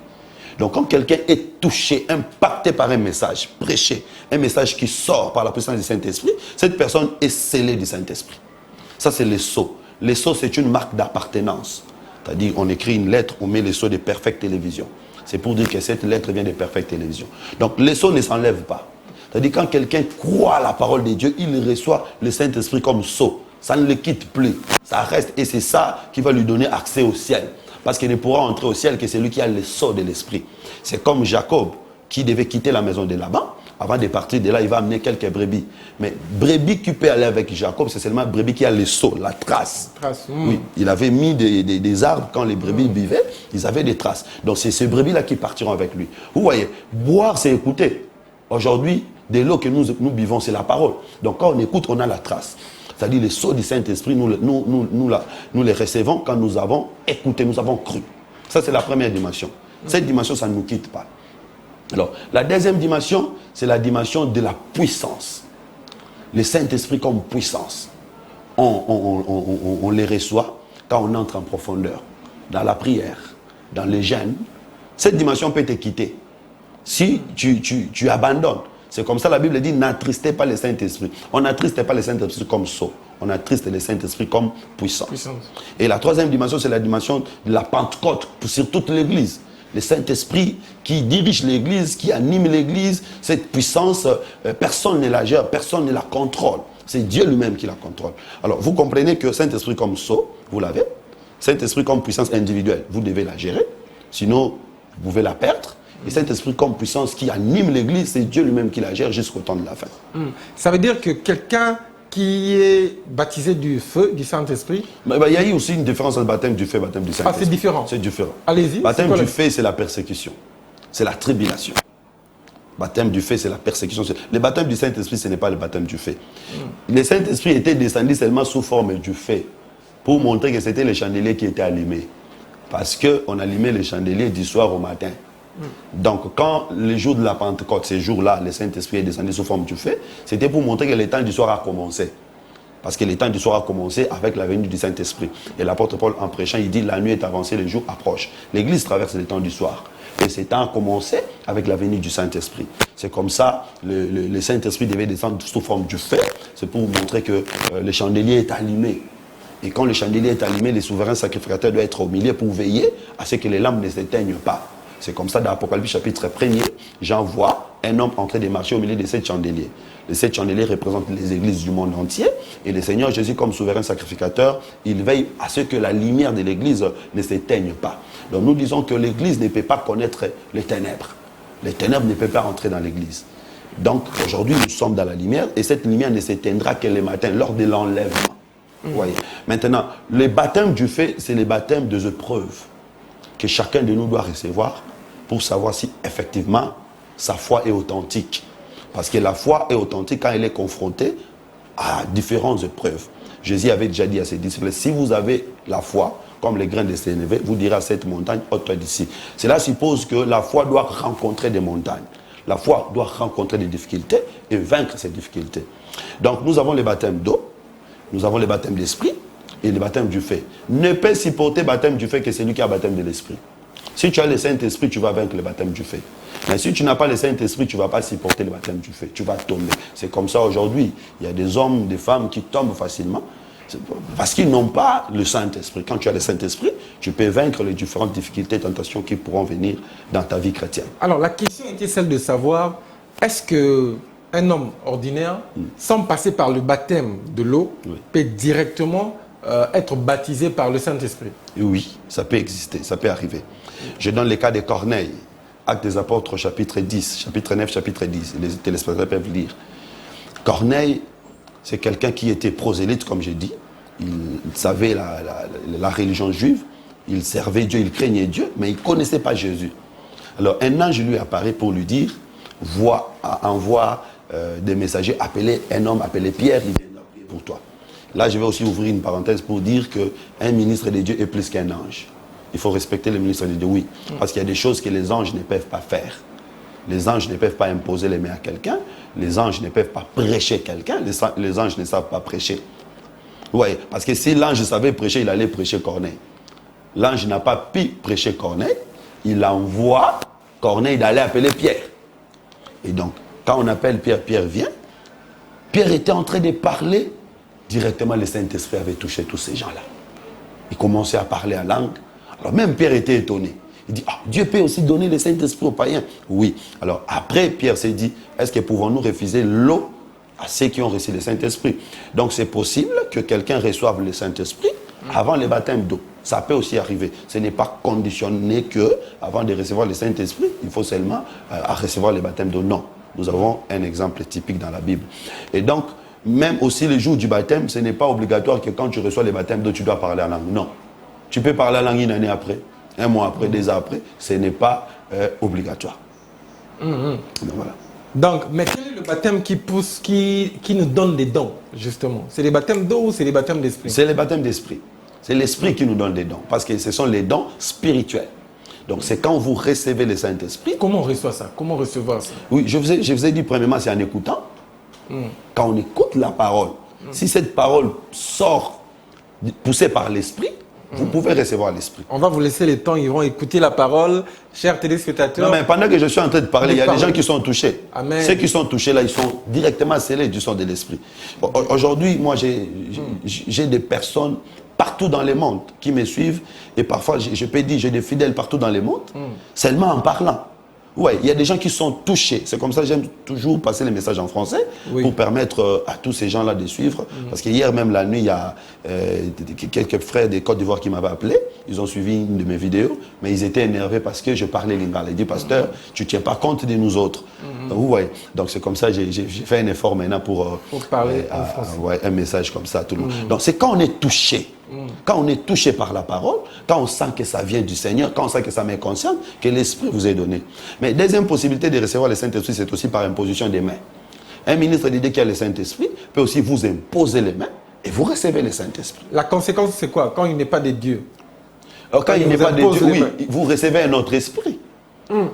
Donc quand quelqu'un est touché, impacté par un message, prêché, un message qui sort par la puissance du Saint-Esprit, cette personne est scellée du Saint-Esprit. Ça, c'est le sceau. Le sceau, c'est une marque d'appartenance. C'est-à-dire, on écrit une lettre, on met le sceau de Perfect Télévision. C'est pour dire que cette lettre vient de Perfect Télévision. Donc, le sceau ne s'enlève pas. C'est-à-dire, quand quelqu'un croit à la parole de Dieu, il reçoit le Saint-Esprit comme sceau. Ça ne le quitte plus. Ça reste. Et c'est ça qui va lui donner accès au ciel. Parce qu'il ne pourra entrer au ciel que celui qui a le sceau de l'Esprit. C'est comme Jacob, qui devait quitter la maison de Laban Avant de partir de là, il va amener quelques brebis. Mais brebis qui peut aller avec Jacob, c'est seulement brebis qui a le sceau, la trace. Oui, il avait mis des arbres quand les brebis vivaient, ils avaient des traces. Donc c'est ces brebis-là qui partiront avec lui. Vous voyez, boire, c'est écouter. Aujourd'hui, de l'eau que nous buvons, c'est la parole. Donc quand on écoute, on a la trace. C'est-à-dire les sceaux du Saint-Esprit, nous les recevons quand nous avons écouté, nous avons cru. Ça, c'est la première dimension. Cette dimension, ça ne nous quitte pas. Alors, la deuxième dimension, c'est la dimension de la puissance. Le Saint-Esprit comme puissance. On les reçoit quand on entre en profondeur, dans la prière, dans les jeûnes. Cette dimension peut te quitter. Si tu abandonnes. C'est comme ça la Bible dit, n'attristez pas le Saint-Esprit. On n'attriste pas le Saint-Esprit comme sceau. On attriste le Saint-Esprit comme puissance. Et la troisième dimension, c'est la dimension de la Pentecôte sur toute l'Église. Le Saint-Esprit qui dirige l'Église, qui anime l'Église, cette puissance, personne ne la gère, personne ne la contrôle. C'est Dieu lui-même qui la contrôle. Alors, vous comprenez que Saint-Esprit comme sceau, vous l'avez. Saint-Esprit comme puissance individuelle, vous devez la gérer. Sinon, vous pouvez la perdre. Et Saint-Esprit comme puissance qui anime l'Église, c'est Dieu lui-même qui la gère jusqu'au temps de la fin. Ça veut dire que quelqu'un qui est baptisé du feu, du Saint-Esprit... Il y a eu aussi une différence entre baptême du feu et baptême du Saint-Esprit. Ah, c'est différent. C'est différent. Allez-y. Baptême du feu, c'est la persécution. C'est la tribulation. Baptême du feu, c'est la persécution. Le baptême du Saint-Esprit, ce n'est pas le baptême du feu. Le Saint-Esprit était descendu seulement sous forme du feu pour montrer que c'était les chandeliers qui étaient allumés. Parce qu'on allumait les chandeliers du soir au matin. Donc, quand le jour de la Pentecôte, ces jours-là, le Saint-Esprit est descendu sous forme du feu, c'était pour montrer que le temps du soir a commencé. Parce que le temps du soir a commencé avec la venue du Saint-Esprit. Et l'apôtre Paul, en prêchant, il dit la nuit est avancée, le jour approche. L'Église traverse le temps du soir. Et ce temps a commencé avec la venue du Saint-Esprit. C'est comme ça, le Saint-Esprit devait descendre sous forme du feu. C'est pour montrer que le chandelier est allumé. Et quand le chandelier est allumé, le souverain sacrificateur doit être au milieu pour veiller à ce que les lampes ne s'éteignent pas. C'est comme ça, dans Apocalypse chapitre 1er, Jean voit un homme en train de marcher au milieu de 7 chandeliers. Les 7 chandeliers représentent les églises du monde entier. Et le Seigneur Jésus, comme souverain sacrificateur, il veille à ce que la lumière de l'église ne s'éteigne pas. Donc nous disons que l'église ne peut pas connaître les ténèbres. Les ténèbres ne peuvent pas entrer dans l'église. Donc aujourd'hui, nous sommes dans la lumière et cette lumière ne s'éteindra que le matin, lors de l'enlèvement. Voyez. Maintenant, le baptême du feu, c'est le baptême des épreuves que chacun de nous doit recevoir pour savoir si effectivement sa foi est authentique. Parce que la foi est authentique quand elle est confrontée à différentes épreuves. Jésus avait déjà dit à ses disciples, si vous avez la foi, comme les grains de sénévé, vous direz à cette montagne, ôte-toi d'ici. Cela suppose que la foi doit rencontrer des montagnes. La foi doit rencontrer des difficultés et vaincre ces difficultés. Donc nous avons le baptême d'eau, nous avons le baptême d'esprit et le baptême du feu. Ne peut supporter le baptême du feu que celui qui a le baptême de l'esprit. Si tu as le Saint-Esprit, tu vas vaincre le baptême du feu. Mais si tu n'as pas le Saint-Esprit, tu ne vas pas supporter le baptême du feu. Tu vas tomber. C'est comme ça aujourd'hui. Il y a des hommes, des femmes qui tombent facilement parce qu'ils n'ont pas le Saint-Esprit. Quand tu as le Saint-Esprit, tu peux vaincre les différentes difficultés et tentations qui pourront venir dans ta vie chrétienne. Alors la question était celle de savoir, est-ce qu'un homme ordinaire, sans passer par le baptême de l'eau, peut directement être baptisé par le Saint-Esprit? Oui, ça peut exister, ça peut arriver. Je donne le cas de Corneille, Actes des Apôtres, chapitre 10, chapitre 9, chapitre 10. Les téléspectateurs peuvent lire. Corneille, c'est quelqu'un qui était prosélyte, comme j'ai dit. Il savait la religion juive, il servait Dieu, il craignait Dieu, mais il ne connaissait pas Jésus. Alors un ange lui apparaît pour lui dire, envoie des messagers, appeler un homme appelé Pierre, il vient prier pour toi. Là, je vais aussi ouvrir une parenthèse pour dire qu'un ministre de Dieu est plus qu'un ange. Il faut respecter le ministre de Dieu, oui. Parce qu'il y a des choses que les anges ne peuvent pas faire. Les anges ne peuvent pas imposer les mains à quelqu'un. Les anges ne peuvent pas prêcher quelqu'un. Les anges ne savent pas prêcher. Oui, parce que si l'ange savait prêcher, il allait prêcher Corneille. L'ange n'a pas pu prêcher Corneille. Il envoie Corneille d'aller appeler Pierre. Et donc, quand on appelle Pierre, Pierre vient. Pierre était en train de parler. Directement, le Saint-Esprit avait touché tous ces gens-là. Il commençait à parler en langue. Alors même Pierre était étonné. Il dit, Dieu peut aussi donner le Saint-Esprit aux païens. Oui. Alors après, Pierre s'est dit, est-ce que pouvons-nous refuser l'eau à ceux qui ont reçu le Saint-Esprit? Donc c'est possible que quelqu'un reçoive le Saint-Esprit avant le baptême d'eau. Ça peut aussi arriver. Ce n'est pas conditionné que, avant de recevoir le Saint-Esprit, il faut seulement recevoir le baptême d'eau. Non. Nous avons un exemple typique dans la Bible. Et donc, même aussi le jour du baptême, ce n'est pas obligatoire que quand tu reçois le baptême, tu dois parler en langue. Non. Tu peux parler en langue une année après, un mois après, 2 ans après. Ce n'est pas obligatoire. Donc, voilà. Donc, mais quel est le baptême qui nous donne des dons, justement? C'est les baptêmes d'eau ou c'est les baptêmes d'esprit? C'est les baptêmes d'esprit. C'est l'esprit qui nous donne des dons. Parce que ce sont les dons spirituels. Donc, c'est quand vous recevez le Saint-Esprit. Comment on reçoit ça? Comment recevoir ça? Oui, je vous ai dit, premièrement, c'est en écoutant. Quand on écoute la parole, si cette parole sort poussée par l'esprit, vous pouvez recevoir l'esprit. On va vous laisser le temps, ils vont écouter la parole. Chers téléspectateurs. Non, mais pendant que je suis en train de parler, il y a des gens qui sont touchés. Amen. Ceux qui sont touchés là, ils sont directement scellés du son de l'esprit. Aujourd'hui, moi, j'ai des personnes partout dans le monde qui me suivent. Et parfois, je peux dire, j'ai des fidèles partout dans le monde, seulement en parlant. Ouais, il y a des gens qui sont touchés. C'est comme ça que j'aime toujours passer les messages en français pour permettre à tous ces gens-là de suivre. Parce qu'hier même la nuit, il y a quelques frères des Côte d'Ivoire qui m'avaient appelé. Ils ont suivi une de mes vidéos, mais ils étaient énervés parce que je parlais lingala. Ils disent, pasteur, tu ne tiens pas compte de nous autres. Vous voyez. Donc c'est comme ça que j'ai fait un effort maintenant pour parler en français. Ouais, un message comme ça à tout le monde. Donc c'est quand on est touché. Quand on est touché par la parole, quand on sent que ça vient du Seigneur, quand on sent que ça m'est conscient, que l'Esprit vous est donné. Mais deuxième possibilité de recevoir le Saint-Esprit, c'est aussi par imposition des mains. Un ministre d'idée qui a le Saint-Esprit peut aussi vous imposer les mains et vous recevez le Saint-Esprit. La conséquence, c'est quoi? Quand il n'est pas de Dieu. Alors, quand il n'est pas de Dieu, oui, vous recevez un autre esprit.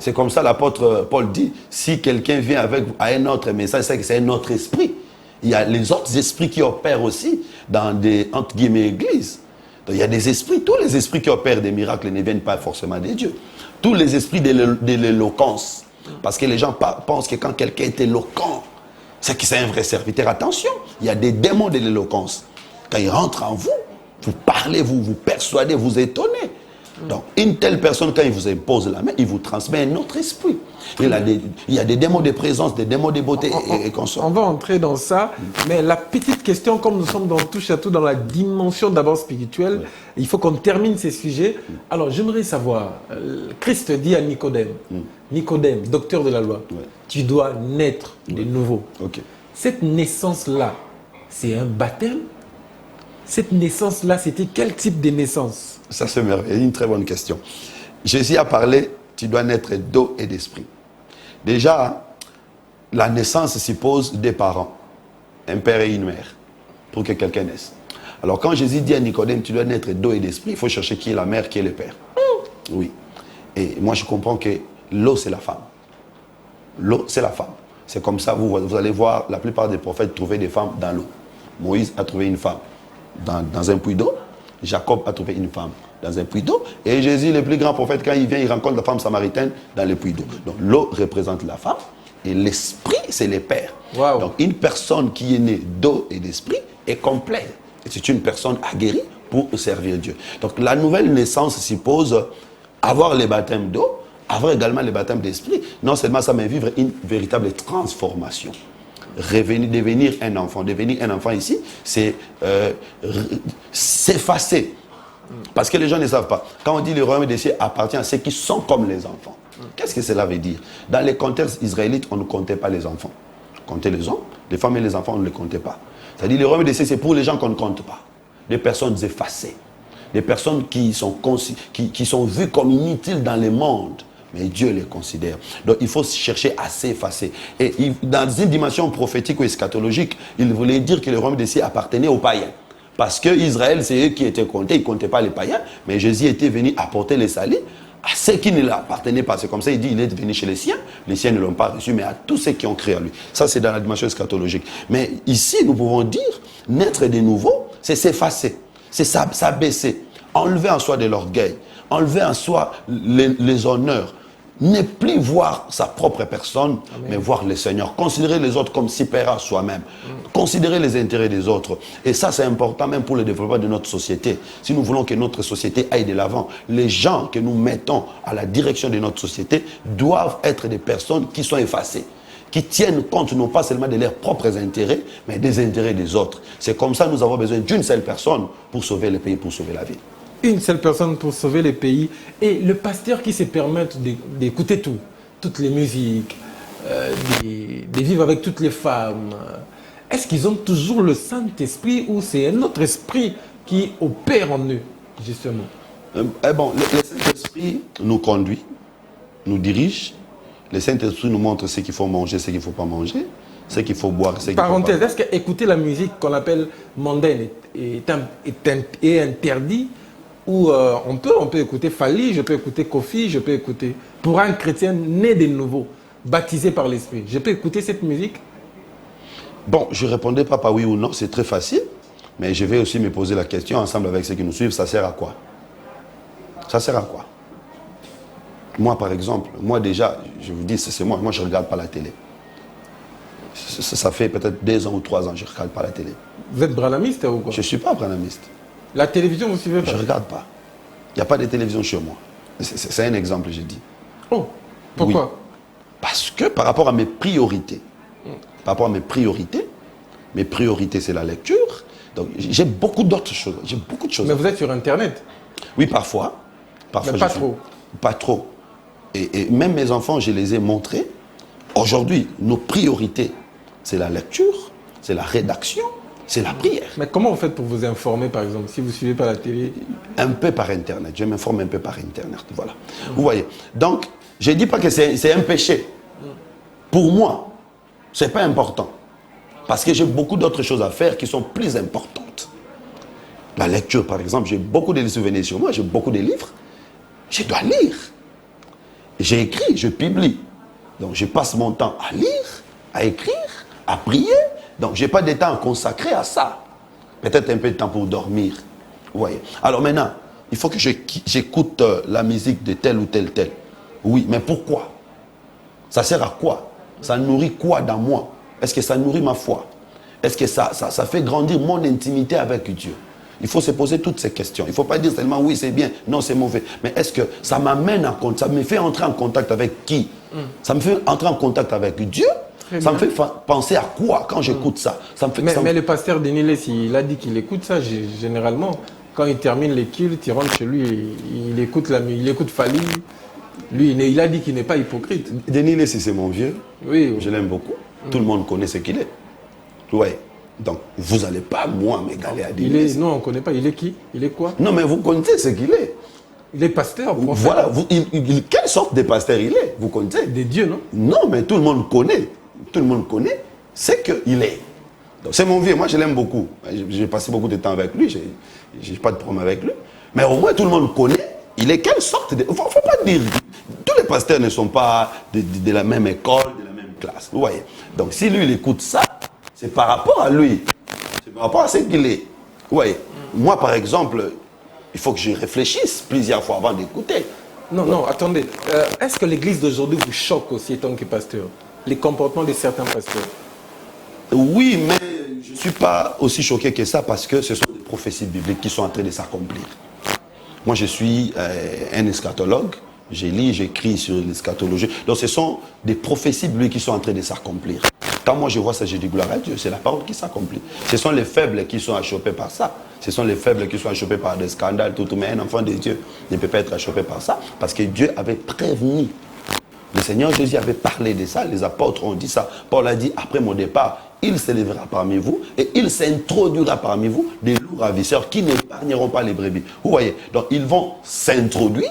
C'est comme ça l'apôtre Paul dit, si quelqu'un vient à un autre message, c'est que c'est un autre esprit. Il y a les autres esprits qui opèrent aussi dans des, entre guillemets, églises. Donc, il y a des esprits, tous les esprits qui opèrent des miracles ne viennent pas forcément des dieux. Tous les esprits de l'éloquence. Parce que les gens pensent que quand quelqu'un est éloquent, c'est que c'est un vrai serviteur. Attention, il y a des démons de l'éloquence. Quand ils rentrent en vous, vous parlez, vous persuadez, vous étonnez. Donc, une telle personne, quand il vous impose la main, il vous transmet un autre esprit. Il y a des démons de présence, des démons de beauté et consorts. On va entrer dans ça, mais la petite question, comme nous sommes dans touche à tout dans la dimension d'abord spirituelle, il faut qu'on termine ces sujets. Alors, j'aimerais savoir, Christ dit à Nicodème, Nicodème, docteur de la loi, tu dois naître de nouveau. Cette naissance-là, c'est un baptême? Cette naissance-là, c'était quel type de naissance? Ça, c'est une très bonne question. Jésus a parlé, tu dois naître d'eau et d'esprit. Déjà, la naissance suppose des parents, un père et une mère, pour que quelqu'un naisse. Alors, quand Jésus dit à Nicodème, tu dois naître d'eau et d'esprit, il faut chercher qui est la mère, qui est le père. Oui. Et moi, je comprends que l'eau, c'est la femme. L'eau, c'est la femme. C'est comme ça, vous allez voir la plupart des prophètes trouver des femmes dans l'eau. Moïse a trouvé une femme dans un puits d'eau. Jacob a trouvé une femme dans un puits d'eau. Et Jésus, le plus grand prophète, quand il vient, il rencontre la femme samaritaine dans le puits d'eau. Donc l'eau représente la femme et l'esprit, c'est le père. Wow. Donc une personne qui est née d'eau et d'esprit est complète. Et c'est une personne aguerrie pour servir Dieu. Donc la nouvelle naissance suppose avoir le baptême d'eau, avoir également le baptême d'esprit. Non seulement ça, mais vivre une véritable transformation. Devenir un enfant. Devenir un enfant ici, c'est s'effacer. Parce que les gens ne savent pas. Quand on dit le royaume des cieux appartient à ceux qui sont comme les enfants. Qu'est-ce que cela veut dire? Dans les contextes israélites, on ne comptait pas les enfants. On comptait les hommes, les femmes et les enfants, on ne les comptait pas. C'est-à-dire le royaume des cieux, c'est pour les gens qu'on ne compte pas. Des personnes effacées. Des personnes qui sont vues comme inutiles dans le monde. Mais Dieu les considère. Donc il faut chercher à s'effacer. Et dans une dimension prophétique ou eschatologique, il voulait dire que le royaume des cieux appartenait aux païens. Parce que Israël, c'est eux qui étaient comptés, ils ne comptaient pas les païens, mais Jésus était venu apporter les salut à ceux qui ne l'appartenaient pas. C'est comme ça, il dit, il est venu chez les siens ne l'ont pas reçu, mais à tous ceux qui ont cru à lui. Ça, c'est dans la dimension eschatologique. Mais ici, nous pouvons dire, naître de nouveau, c'est s'effacer, c'est s'abaisser, enlever en soi de l'orgueil, enlever en soi les honneurs, ne plus voir sa propre personne, mais voir le Seigneur. Considérer les autres comme supérieurs à soi-même. Considérer les intérêts des autres. Et ça, c'est important même pour le développement de notre société. Si nous voulons que notre société aille de l'avant, les gens que nous mettons à la direction de notre société doivent être des personnes qui sont effacées, qui tiennent compte non pas seulement de leurs propres intérêts, mais des intérêts des autres. C'est comme ça que nous avons besoin d'une seule personne pour sauver le pays, pour sauver la vie. Une seule personne pour sauver les pays. Et le pasteur qui se permet d'écouter tout, toutes les musiques, de vivre avec toutes les femmes, est-ce qu'ils ont toujours le Saint-Esprit ou c'est un autre esprit qui opère en eux, justement? Bon, le Saint-Esprit nous conduit, nous dirige. Le Saint-Esprit nous montre ce qu'il faut manger, ce qu'il ne faut pas manger, ce qu'il faut boire, ce qu'il ne faut pas boire. Parenthèse, est-ce qu'écouter la musique qu'on appelle mondaine est interdit? Ou on peut écouter Fali, je peux écouter Kofi, je peux écouter... Pour un chrétien né de nouveau, baptisé par l'Esprit, je peux écouter cette musique? Bon, je ne répondais pas par oui ou non, c'est très facile. Mais je vais aussi me poser la question ensemble avec ceux qui nous suivent, ça sert à quoi? Ça sert à quoi? Moi, par exemple, moi déjà, je vous dis, c'est moi je ne regarde pas la télé. Ça fait peut-être 2 ans ou 3 ans que je ne regarde pas la télé. Vous êtes branamiste ou quoi? Je ne suis pas branamiste. La télévision, vous suivez pas? Je ne regarde pas. Il n'y a pas de télévision chez moi. C'est un exemple, j'ai dit. Oh, pourquoi? Oui. Parce que par rapport à mes priorités, mes priorités c'est la lecture. Donc j'ai beaucoup d'autres choses. J'ai beaucoup de choses. Mais vous êtes sur Internet? Oui, parfois. Mais pas trop. Pas trop. Et même mes enfants, je les ai montrés. Aujourd'hui, nos priorités, c'est la lecture, c'est la rédaction, c'est la prière. Mais comment vous faites pour vous informer, par exemple, si vous ne suivez pas la télé? Un peu par Internet. Je m'informe un peu par Internet. Voilà. Vous voyez. Donc, je ne dis pas que c'est un péché. Pour moi, ce n'est pas important. Parce que j'ai beaucoup d'autres choses à faire qui sont plus importantes. La lecture, par exemple, j'ai beaucoup de souvenirs sur moi, j'ai beaucoup de livres. Je dois lire. J'ai écrit, je publie. Donc, je passe mon temps à lire, à écrire, à prier. Donc, je n'ai pas de temps à consacrer à ça. Peut-être un peu de temps pour dormir. Vous voyez. Alors maintenant, il faut que j'écoute la musique de tel ou tel. Oui, mais pourquoi? Ça sert à quoi? Ça nourrit quoi dans moi? Est-ce que ça nourrit ma foi? Est-ce que ça fait grandir mon intimité avec Dieu? Il faut se poser toutes ces questions. Il ne faut pas dire seulement oui, c'est bien, non, c'est mauvais. Mais est-ce que ça m'amène en contact? Ça me fait entrer en contact avec qui? Ça me fait entrer en contact avec Dieu? Ça me fait penser à quoi quand j'écoute ça? Mais le pasteur Denis Lessi, il a dit qu'il écoute ça généralement. Quand il termine les cultes, il rentre chez lui, il écoute Fali. Lui, il a dit qu'il n'est pas hypocrite. Denis Lessi, c'est mon vieux. Oui. Je l'aime beaucoup. Tout le monde connaît ce qu'il est. Oui. Donc, vous n'allez pas, moi, m'égaler à Denis Lessi. Non, on ne connaît pas. Il est qui? Il est quoi? Non, mais vous connaissez ce qu'il est. Il est pasteur. Voilà. Quelle sorte de pasteur il est? Vous connaissez? Des dieux, non? Non, mais tout le monde connaît. Tout le monde connaît ce qu'il est. Donc, c'est mon vieux. Moi, je l'aime beaucoup. J'ai passé beaucoup de temps avec lui. Je n'ai pas de problème avec lui. Mais au moins, tout le monde connaît. Il est quelle sorte de... Il ne faut pas dire... Tous les pasteurs ne sont pas de la même école, de la même classe. Vous voyez? Donc, si lui, il écoute ça, c'est par rapport à lui. C'est par rapport à ce qu'il est. Vous voyez? Moi, par exemple, il faut que je réfléchisse plusieurs fois avant d'écouter. Non, attendez. Est-ce que l'église d'aujourd'hui vous choque aussi, étant que pasteur? Les comportements de certains pasteurs? Oui, mais je ne suis pas aussi choqué que ça parce que ce sont des prophéties bibliques qui sont en train de s'accomplir. Moi, je suis un eschatologue. Je lis, j'écris sur l'eschatologie. Donc, ce sont des prophéties bibliques qui sont en train de s'accomplir. Quand moi, je vois ça, je dis gloire à Dieu. C'est la parole qui s'accomplit. Ce sont les faibles qui sont achoppés par ça. Ce sont les faibles qui sont achoppés par des scandales, tout. Mais un enfant de Dieu ne peut pas être achoppé par ça parce que Dieu avait prévenu. Le Seigneur Jésus avait parlé de ça. Les apôtres ont dit ça. Paul a dit, après mon départ, il s'élèvera parmi vous et il s'introduira parmi vous des loups ravisseurs qui n'épargneront pas les brebis. Vous voyez? Donc, ils vont s'introduire.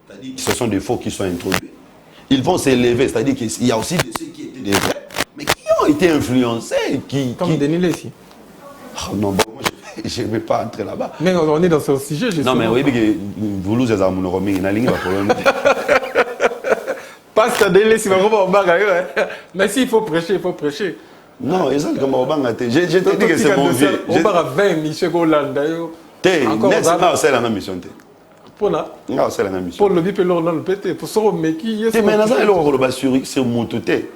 C'est-à-dire que ce sont des faux qui sont introduits. Ils vont s'élever. C'est-à-dire qu'il y a aussi de ceux qui étaient des vrais, mais qui ont été influencés. Comme Denis Lessi. Oh non, bon, moi, je ne vais pas entrer là-bas. Mais on est dans ce sujet, justement. Non, mais oui, vous nous avez amené à problème. Pasteur Denis Lessi, mais s'il faut prêcher, il faut prêcher. Non, ils ont comme Obama. Je te dis que c'est mon vieux. On va à 20 Michel Hollande. Encore c'est la même mission. Pour là. Non, c'est la même mission. Pour le bip et l'on pété. Pour ce mais qui est. Mais sur mon touté.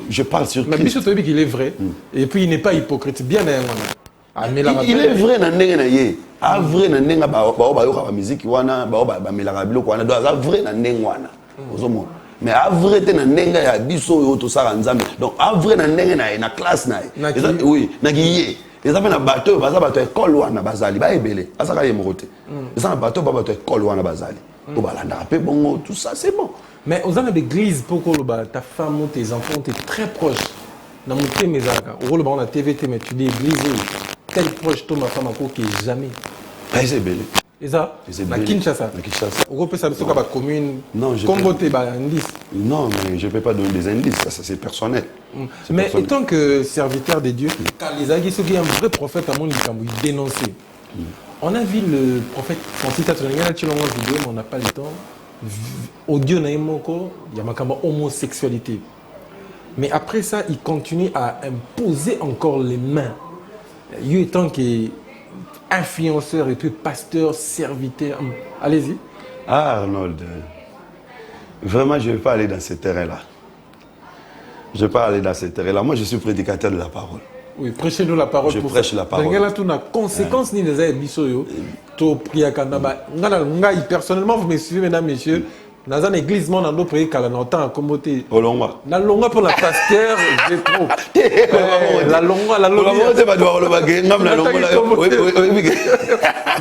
Je parle sur Christ. Mais Michel Tobi, il est vrai. Et puis il n'est pas hypocrite. Bien il est vrai dans le ah vrai dans le ba musique wana ba melaka biloko wana donc vrai dans le wana. Mais à vrai na nenga ya biso yo to sala nzambe donc à vrai na nenga na classe na oui na giye les affaires na bateau baza bateau école wana bazali ba ebele asaka ye mokote les affaires bateau ba bateau école wana bazali to balanda pe bongo tout ça c'est bon Mais aux ans d'église, pourquoi ta femme ou tes enfants, tu es très proche. Dans mon thème, on a TVT, mais tu dis église, tel proche, toi, ma femme, qui est jamais. C'est belé. Et ça, na Kinshasa. On peut savoir ce que la commune. Non, je comme peux... indice. Non, mais je ne peux pas donner des indices, ça c'est personnel. Mais étant que serviteur de Dieu, quand les Aguis, ceux qui sont un vrai prophète à mon Nikambo, il dénonçait. On a vu le prophète Francis Tatoulangan, vidéo, mais on n'a pas le temps. Audio Naimoko, il y a ma homosexualité. Mais après ça, il continue à imposer encore les mains. Il étant que influenceur et puis pasteur, serviteur. Allez-y. Ah, Arnold, vraiment, je ne vais pas aller dans ce terrain-là. Je ne vais pas aller dans ce terrain-là. Moi, je suis prédicateur de la parole. Oui, prêchez-nous la parole. Je prêche la parole. Conséquence ni les aides, personnellement, vous me suivez, mesdames, messieurs. Dans une église, on a nos prières qu'à la nota, comme t'es. Olonga. La longue pour la pasteur, j'ai trop. La longue, la longue.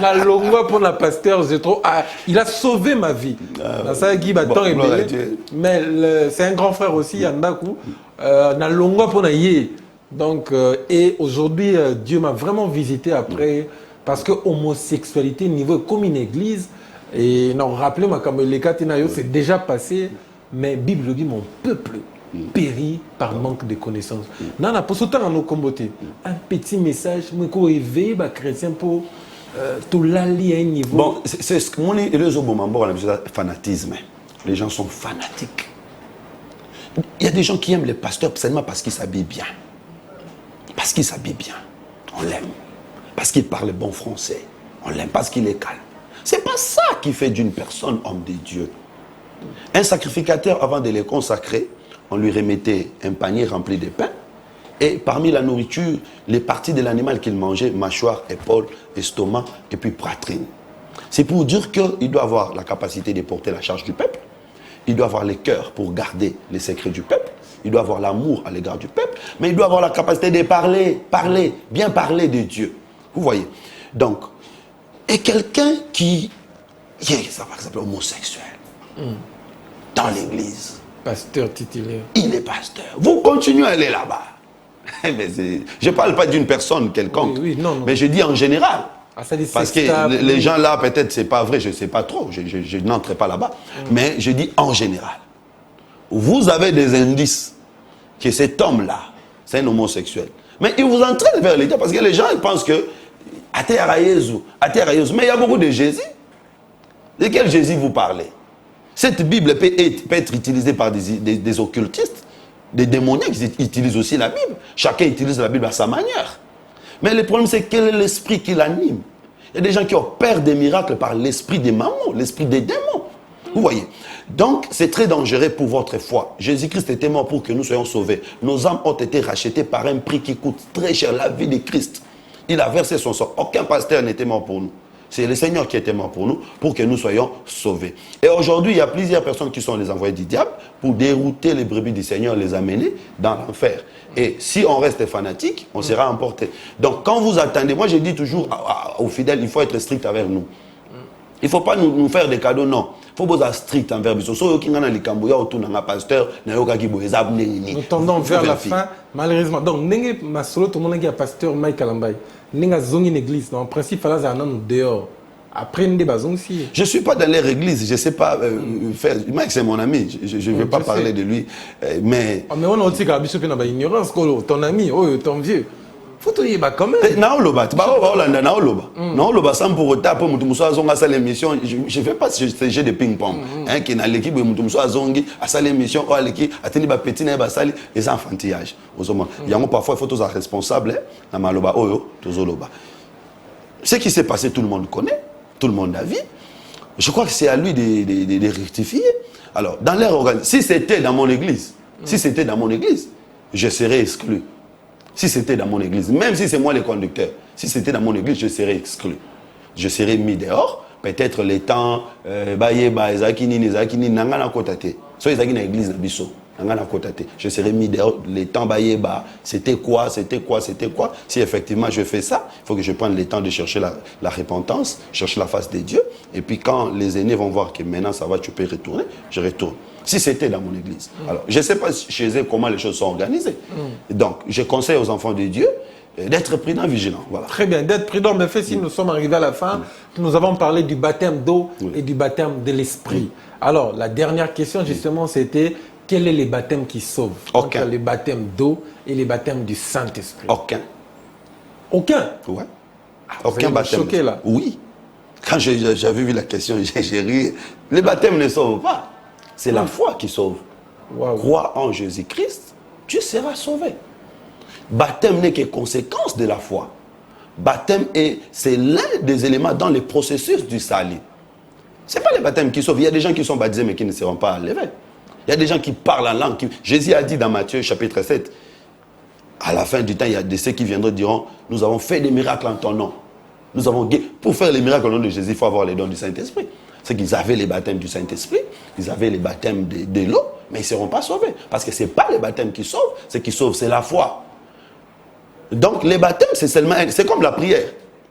La longue pour la pasteur, j'ai trop. Il a sauvé ma vie. Dans ça, Guy Baton est belé. Mais c'est un grand frère aussi, Yandakou. La longue pour la yé. Donc, et aujourd'hui, Dieu m'a vraiment visité après. Parce que homosexualité, niveau comme une église. Et non, rappelez-moi, comme les Katinayo, c'est déjà passé, mais Bible dit mon peuple périt par manque de connaissances. Non, pour ce temps, nous combattre. Un petit message, moi, qu'on éveille les chrétiens pour tout l'allier à un niveau. Bon, c'est ce que moi, on a fanatisme. Les gens sont fanatiques. Il y a des gens qui aiment les pasteurs seulement parce qu'ils s'habillent bien. Parce qu'ils s'habillent bien. On l'aime. Parce qu'il parle bon français. On l'aime parce qu'il est calme. C'est pas ça qui fait d'une personne homme de Dieu. Un sacrificateur, avant de les consacrer, on lui remettait un panier rempli de pain. Et parmi la nourriture, les parties de l'animal qu'il mangeait, mâchoire, épaule, estomac et puis poitrine. C'est pour dire qu'il doit avoir la capacité de porter la charge du peuple. Il doit avoir le cœur pour garder les secrets du peuple. Il doit avoir l'amour à l'égard du peuple. Mais il doit avoir la capacité de parler, bien parler de Dieu. Vous voyez. Donc, et quelqu'un qui est, par exemple, homosexuel, dans l'église. Pasteur titulaire. Il est pasteur. Vous continuez à aller là-bas. Je ne parle pas d'une personne quelconque, non. Mais je dis en général. Parce que les gens là, peut-être, c'est pas vrai, je ne sais pas trop, je n'entre pas là-bas. Mais je dis en général. Vous avez des indices que cet homme-là, c'est un homosexuel. Mais il vous entraîne vers l'État parce que les gens ils pensent que mais il y a beaucoup de Jésus. De quel Jésus vous parlez? Cette Bible peut être utilisée par des occultistes, des démoniaques qui utilisent aussi la Bible. Chacun utilise la Bible à sa manière. Mais le problème, c'est quel est l'esprit qui l'anime. Il y a des gens qui opèrent des miracles par l'esprit des mamans, l'esprit des démons. Vous voyez? Donc, c'est très dangereux pour votre foi. Jésus-Christ était mort pour que nous soyons sauvés. Nos âmes ont été rachetées par un prix qui coûte très cher, la vie de Christ. Il a versé son sang. Aucun pasteur n'était mort pour nous. C'est le Seigneur qui était mort pour nous, pour que nous soyons sauvés. Et aujourd'hui, il y a plusieurs personnes qui sont les envoyés du diable pour dérouter les brebis du Seigneur, les amener dans l'enfer. Et si on reste fanatique, on sera emporté. Donc, quand vous attendez, moi je dis toujours aux fidèles, il faut être strict avec nous. Il ne faut pas nous faire des cadeaux, non. Il faut être strict envers nous. Nous tendons vers la fin, malheureusement. Donc, tout le monde qui a pasteur Mike Kalambay. Nenga zongi une église, en principe, il fallait aller dehors. Après, je ne suis pas dans leur église, je ne sais pas faire. Mike, c'est mon ami, je ne vais pas parler de lui. Mais on a aussi ignorance, ton ami, ton vieux. Faut te dire quand même. Sans pour autant, pour l'émission, je ne fais pas ce jeu de ping-pong. Qui n'a l'équipe de Moutoumoussa à sa l'émission, à l'équipe, à tenir petit les enfantillages. Il y a parfois, il faut tous être responsables. Ce qui s'est passé, tout le monde connaît, tout le monde a vu. Je crois que c'est à lui de rectifier. Alors, dans leur organisation, si c'était dans mon église, je serais exclu. Si c'était dans mon église, même si c'est moi le conducteur, si c'était dans mon église, je serais exclu. Je serais mis dehors. Peut-être les temps, nangana kotate. So ezaki na église na biso. Je serai mis dehors, les temps bas, c'était quoi. Si effectivement je fais ça, il faut que je prenne le temps de chercher la repentance, chercher la face de Dieu. Et puis quand les aînés vont voir que maintenant ça va, tu peux retourner, je retourne. Si c'était dans mon église. Alors, je ne sais pas chez eux comment les choses sont organisées. Donc, je conseille aux enfants de Dieu d'être prudents, vigilants. Voilà. Très bien, d'être prudents. Mais si nous sommes arrivés à la fin, nous avons parlé du baptême d'eau et du baptême de l'esprit. Alors, la dernière question, justement, c'était quel est le baptême qui sauve? Aucun. Entre les baptêmes d'eau et les baptêmes du Saint-Esprit. Aucun. Aucun? Ouais. Aucun baptême. Choqué, là. Oui. Quand j'avais vu la question, j'ai ri. Les baptêmes ne sauvent pas. C'est la foi qui sauve. Wow. Crois en Jésus-Christ, tu seras sauvé. Baptême n'est que conséquence de la foi. Baptême, c'est l'un des éléments dans le processus du salut. Ce n'est pas les baptêmes qui sauvent. Il y a des gens qui sont baptisés mais qui ne seront pas enlevés. Il y a des gens qui parlent en langue. Jésus a dit dans Matthieu chapitre 7, à la fin du temps, il y a de ceux qui viendront diront, nous avons fait des miracles en ton nom. Nous avons pour faire les miracles au nom de Jésus, il faut avoir les dons du Saint-Esprit. C'est qu'ils avaient les baptêmes du Saint-Esprit, ils avaient les baptêmes de l'eau, mais ils ne seront pas sauvés. Parce que ce n'est pas les baptêmes qui sauvent, ce qui sauve, c'est la foi. Donc les baptêmes, c'est comme la prière.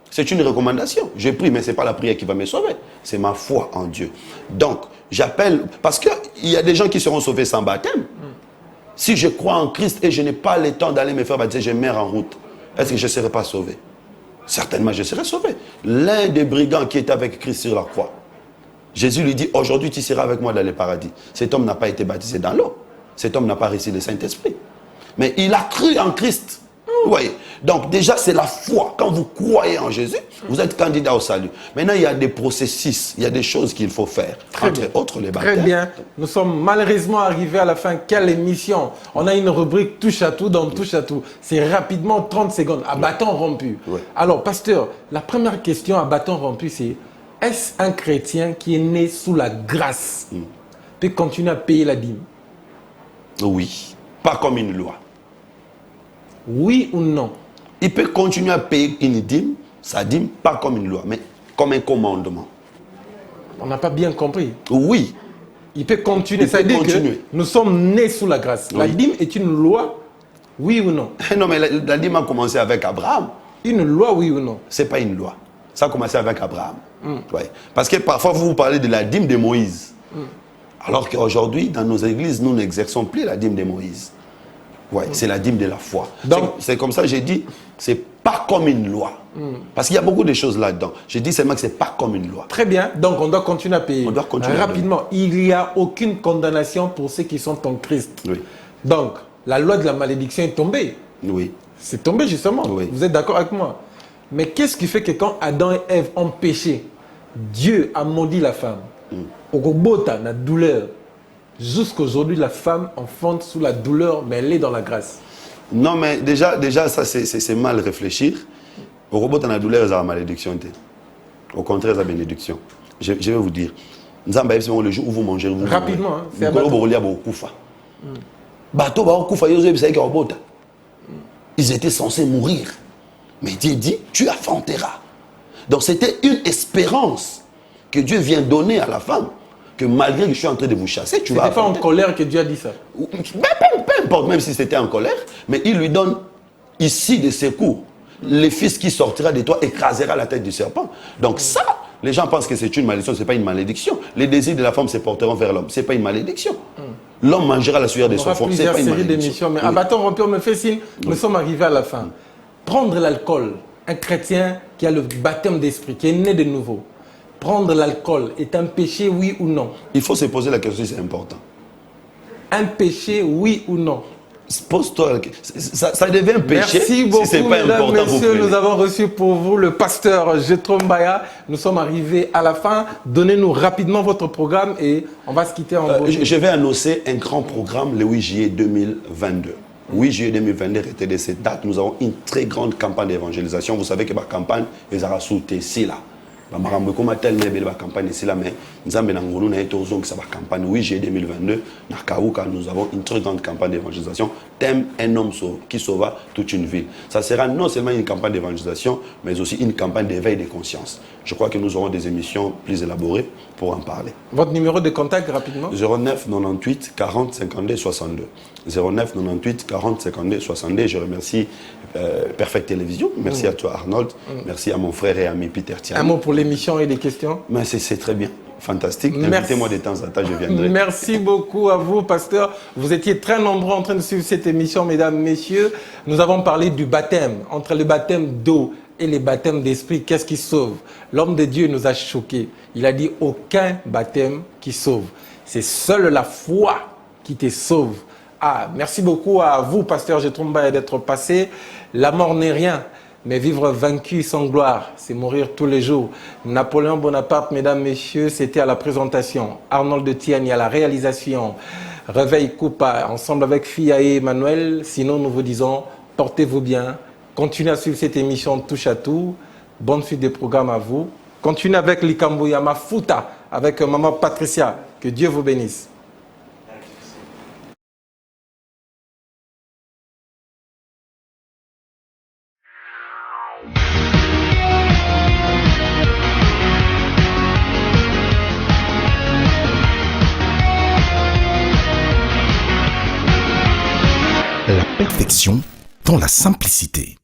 C'est une recommandation. Je prie, mais ce n'est pas la prière qui va me sauver. C'est ma foi en Dieu. Donc, j'appelle, parce qu'il y a des gens qui seront sauvés sans baptême. Si je crois en Christ et je n'ai pas le temps d'aller me faire baptiser, je meurs en route. Est-ce que je ne serai pas sauvé? Certainement, je serai sauvé. L'un des brigands qui était avec Christ sur la croix, Jésus lui dit, aujourd'hui tu seras avec moi dans le paradis. Cet homme n'a pas été baptisé dans l'eau. Cet homme n'a pas reçu le Saint-Esprit. Mais il a cru en Christ. Vous voyez? Donc déjà c'est la foi. Quand vous croyez en Jésus, vous êtes candidat au salut. Maintenant il y a des processus, il y a des choses qu'il faut faire. Entre autres les baptêmes. Très bien. Nous sommes malheureusement arrivés à la fin. Quelle émission? On a une rubrique touche à tout dans touche à tout. C'est rapidement 30 secondes à bâton rompu. Alors pasteur, la première question à bâton rompu c'est: est-ce un chrétien qui est né sous la grâce peut continuer à payer la dîme? Oui, pas comme une loi. Oui ou non? Il peut continuer à payer une dîme, sa dîme, pas comme une loi, mais comme un commandement. On n'a pas bien compris. Oui. Il peut continuer. Ça veut dire que nous sommes nés sous la grâce. Oui. La dîme est une loi, oui ou non? Non, mais la dîme a commencé avec Abraham. Une loi, oui ou non? Ce n'est pas une loi. Ça a commencé avec Abraham. Ouais. Parce que parfois, vous parlez de la dîme de Moïse. Alors qu'aujourd'hui, dans nos églises, nous n'exerçons plus la dîme de Moïse. Ouais, c'est la dîme de la foi. C'est comme ça que j'ai dit, c'est pas comme une loi. Parce qu'il y a beaucoup de choses là-dedans. J'ai dit seulement que c'est pas comme une loi. Très bien, donc on doit continuer à payer. On doit continuer rapidement. Il n'y a aucune condamnation pour ceux qui sont en Christ. Oui. Donc, la loi de la malédiction est tombée. Oui. C'est tombé justement. Oui. Vous êtes d'accord avec moi? Mais qu'est-ce qui fait que quand Adam et Ève ont péché, Dieu a maudit la femme? Au Gobota, la douleur. Jusqu'aujourd'hui, la femme enfante sous la douleur, mais elle est dans la grâce. Non, mais déjà ça, c'est mal réfléchir. Au robot, dans la douleur, c'est la malédiction. Au contraire, c'est la bénédiction. Je vais vous dire. Le jour où vous mangez, vous rapidement, c'est ils étaient censés mourir. Mais Dieu dit, tu affronteras. Donc c'était une espérance que Dieu vient donner à la femme. Que malgré que je suis en train de vous chasser, tu vas affronter. C'était pas en colère que Dieu a dit ça? Peu importe, même si c'était en colère, mais il lui donne ici des secours. Le fils qui sortira de toi écrasera la tête du serpent. Donc ça, les gens pensent que c'est une malédiction, ce n'est pas une malédiction. Les désirs de la femme se porteront vers l'homme, ce n'est pas une malédiction. L'homme mangera la sueur de son front, ce n'est pas une malédiction. Mais à bâton rompu, on me fait signe, nous sommes arrivés à la fin. Prendre l'alcool, un chrétien qui a le baptême d'esprit, qui est né de nouveau, prendre l'alcool est un péché, oui ou non? Il faut se poser la question, c'est important. Un péché, oui ou non? Pose-toi, ça devient un péché. Merci beaucoup, si pas mesdames, messieurs. Nous avons reçu pour vous le pasteur Jethro Mbaya. Nous sommes arrivés à la fin. Donnez-nous rapidement votre programme et on va se quitter en je vais annoncer un grand programme le 8 juillet 2022. 8 juillet 2022, retenez cette date. Nous avons une très grande campagne d'évangélisation. Vous savez que ma campagne, les a sauté ici, là. Bamarambo comme tel nebel ba campagne c'est là mais nzambe na ngolu na etozo que ça va campagne 8 juillet 2022 na Kaouka nous avons une très grande campagne d'évangélisation thème un homme qui sauva toute une ville. Ça sera non seulement une campagne d'évangélisation mais aussi une campagne d'éveil de conscience. Je crois que nous aurons des émissions plus élaborées pour en parler. Votre numéro de contact rapidement? 09 98 40 52 62. 09 98 40 52 62. Je remercie Perfect Télévision. Merci à toi Arnold. Merci à mon frère et ami Peter Thiam. Un mot pour l'émission et les questions? Mais c'est très bien. Fantastique. Invitez-moi de temps en temps, je viendrai. Merci beaucoup à vous, pasteur. Vous étiez très nombreux en train de suivre cette émission, mesdames, messieurs. Nous avons parlé du baptême. Entre le baptême d'eau et le baptême d'esprit, qu'est-ce qui sauve? L'homme de Dieu nous a choqués. Il a dit aucun baptême qui sauve. C'est seule la foi qui te sauve. Ah, merci beaucoup à vous, pasteur Jetromba, d'être passé. La mort n'est rien. Mais vivre vaincu sans gloire, c'est mourir tous les jours. Napoléon Bonaparte, mesdames, messieurs, c'était à la présentation. Arnold de Tiani à la réalisation. Réveil Coupa, ensemble avec Fia et Emmanuel. Sinon, nous vous disons, portez-vous bien. Continuez à suivre cette émission Touche à tout. Bonne suite des programmes à vous. Continuez avec Likambo Yama Futa, avec Maman Patricia. Que Dieu vous bénisse. La perfection dans la simplicité.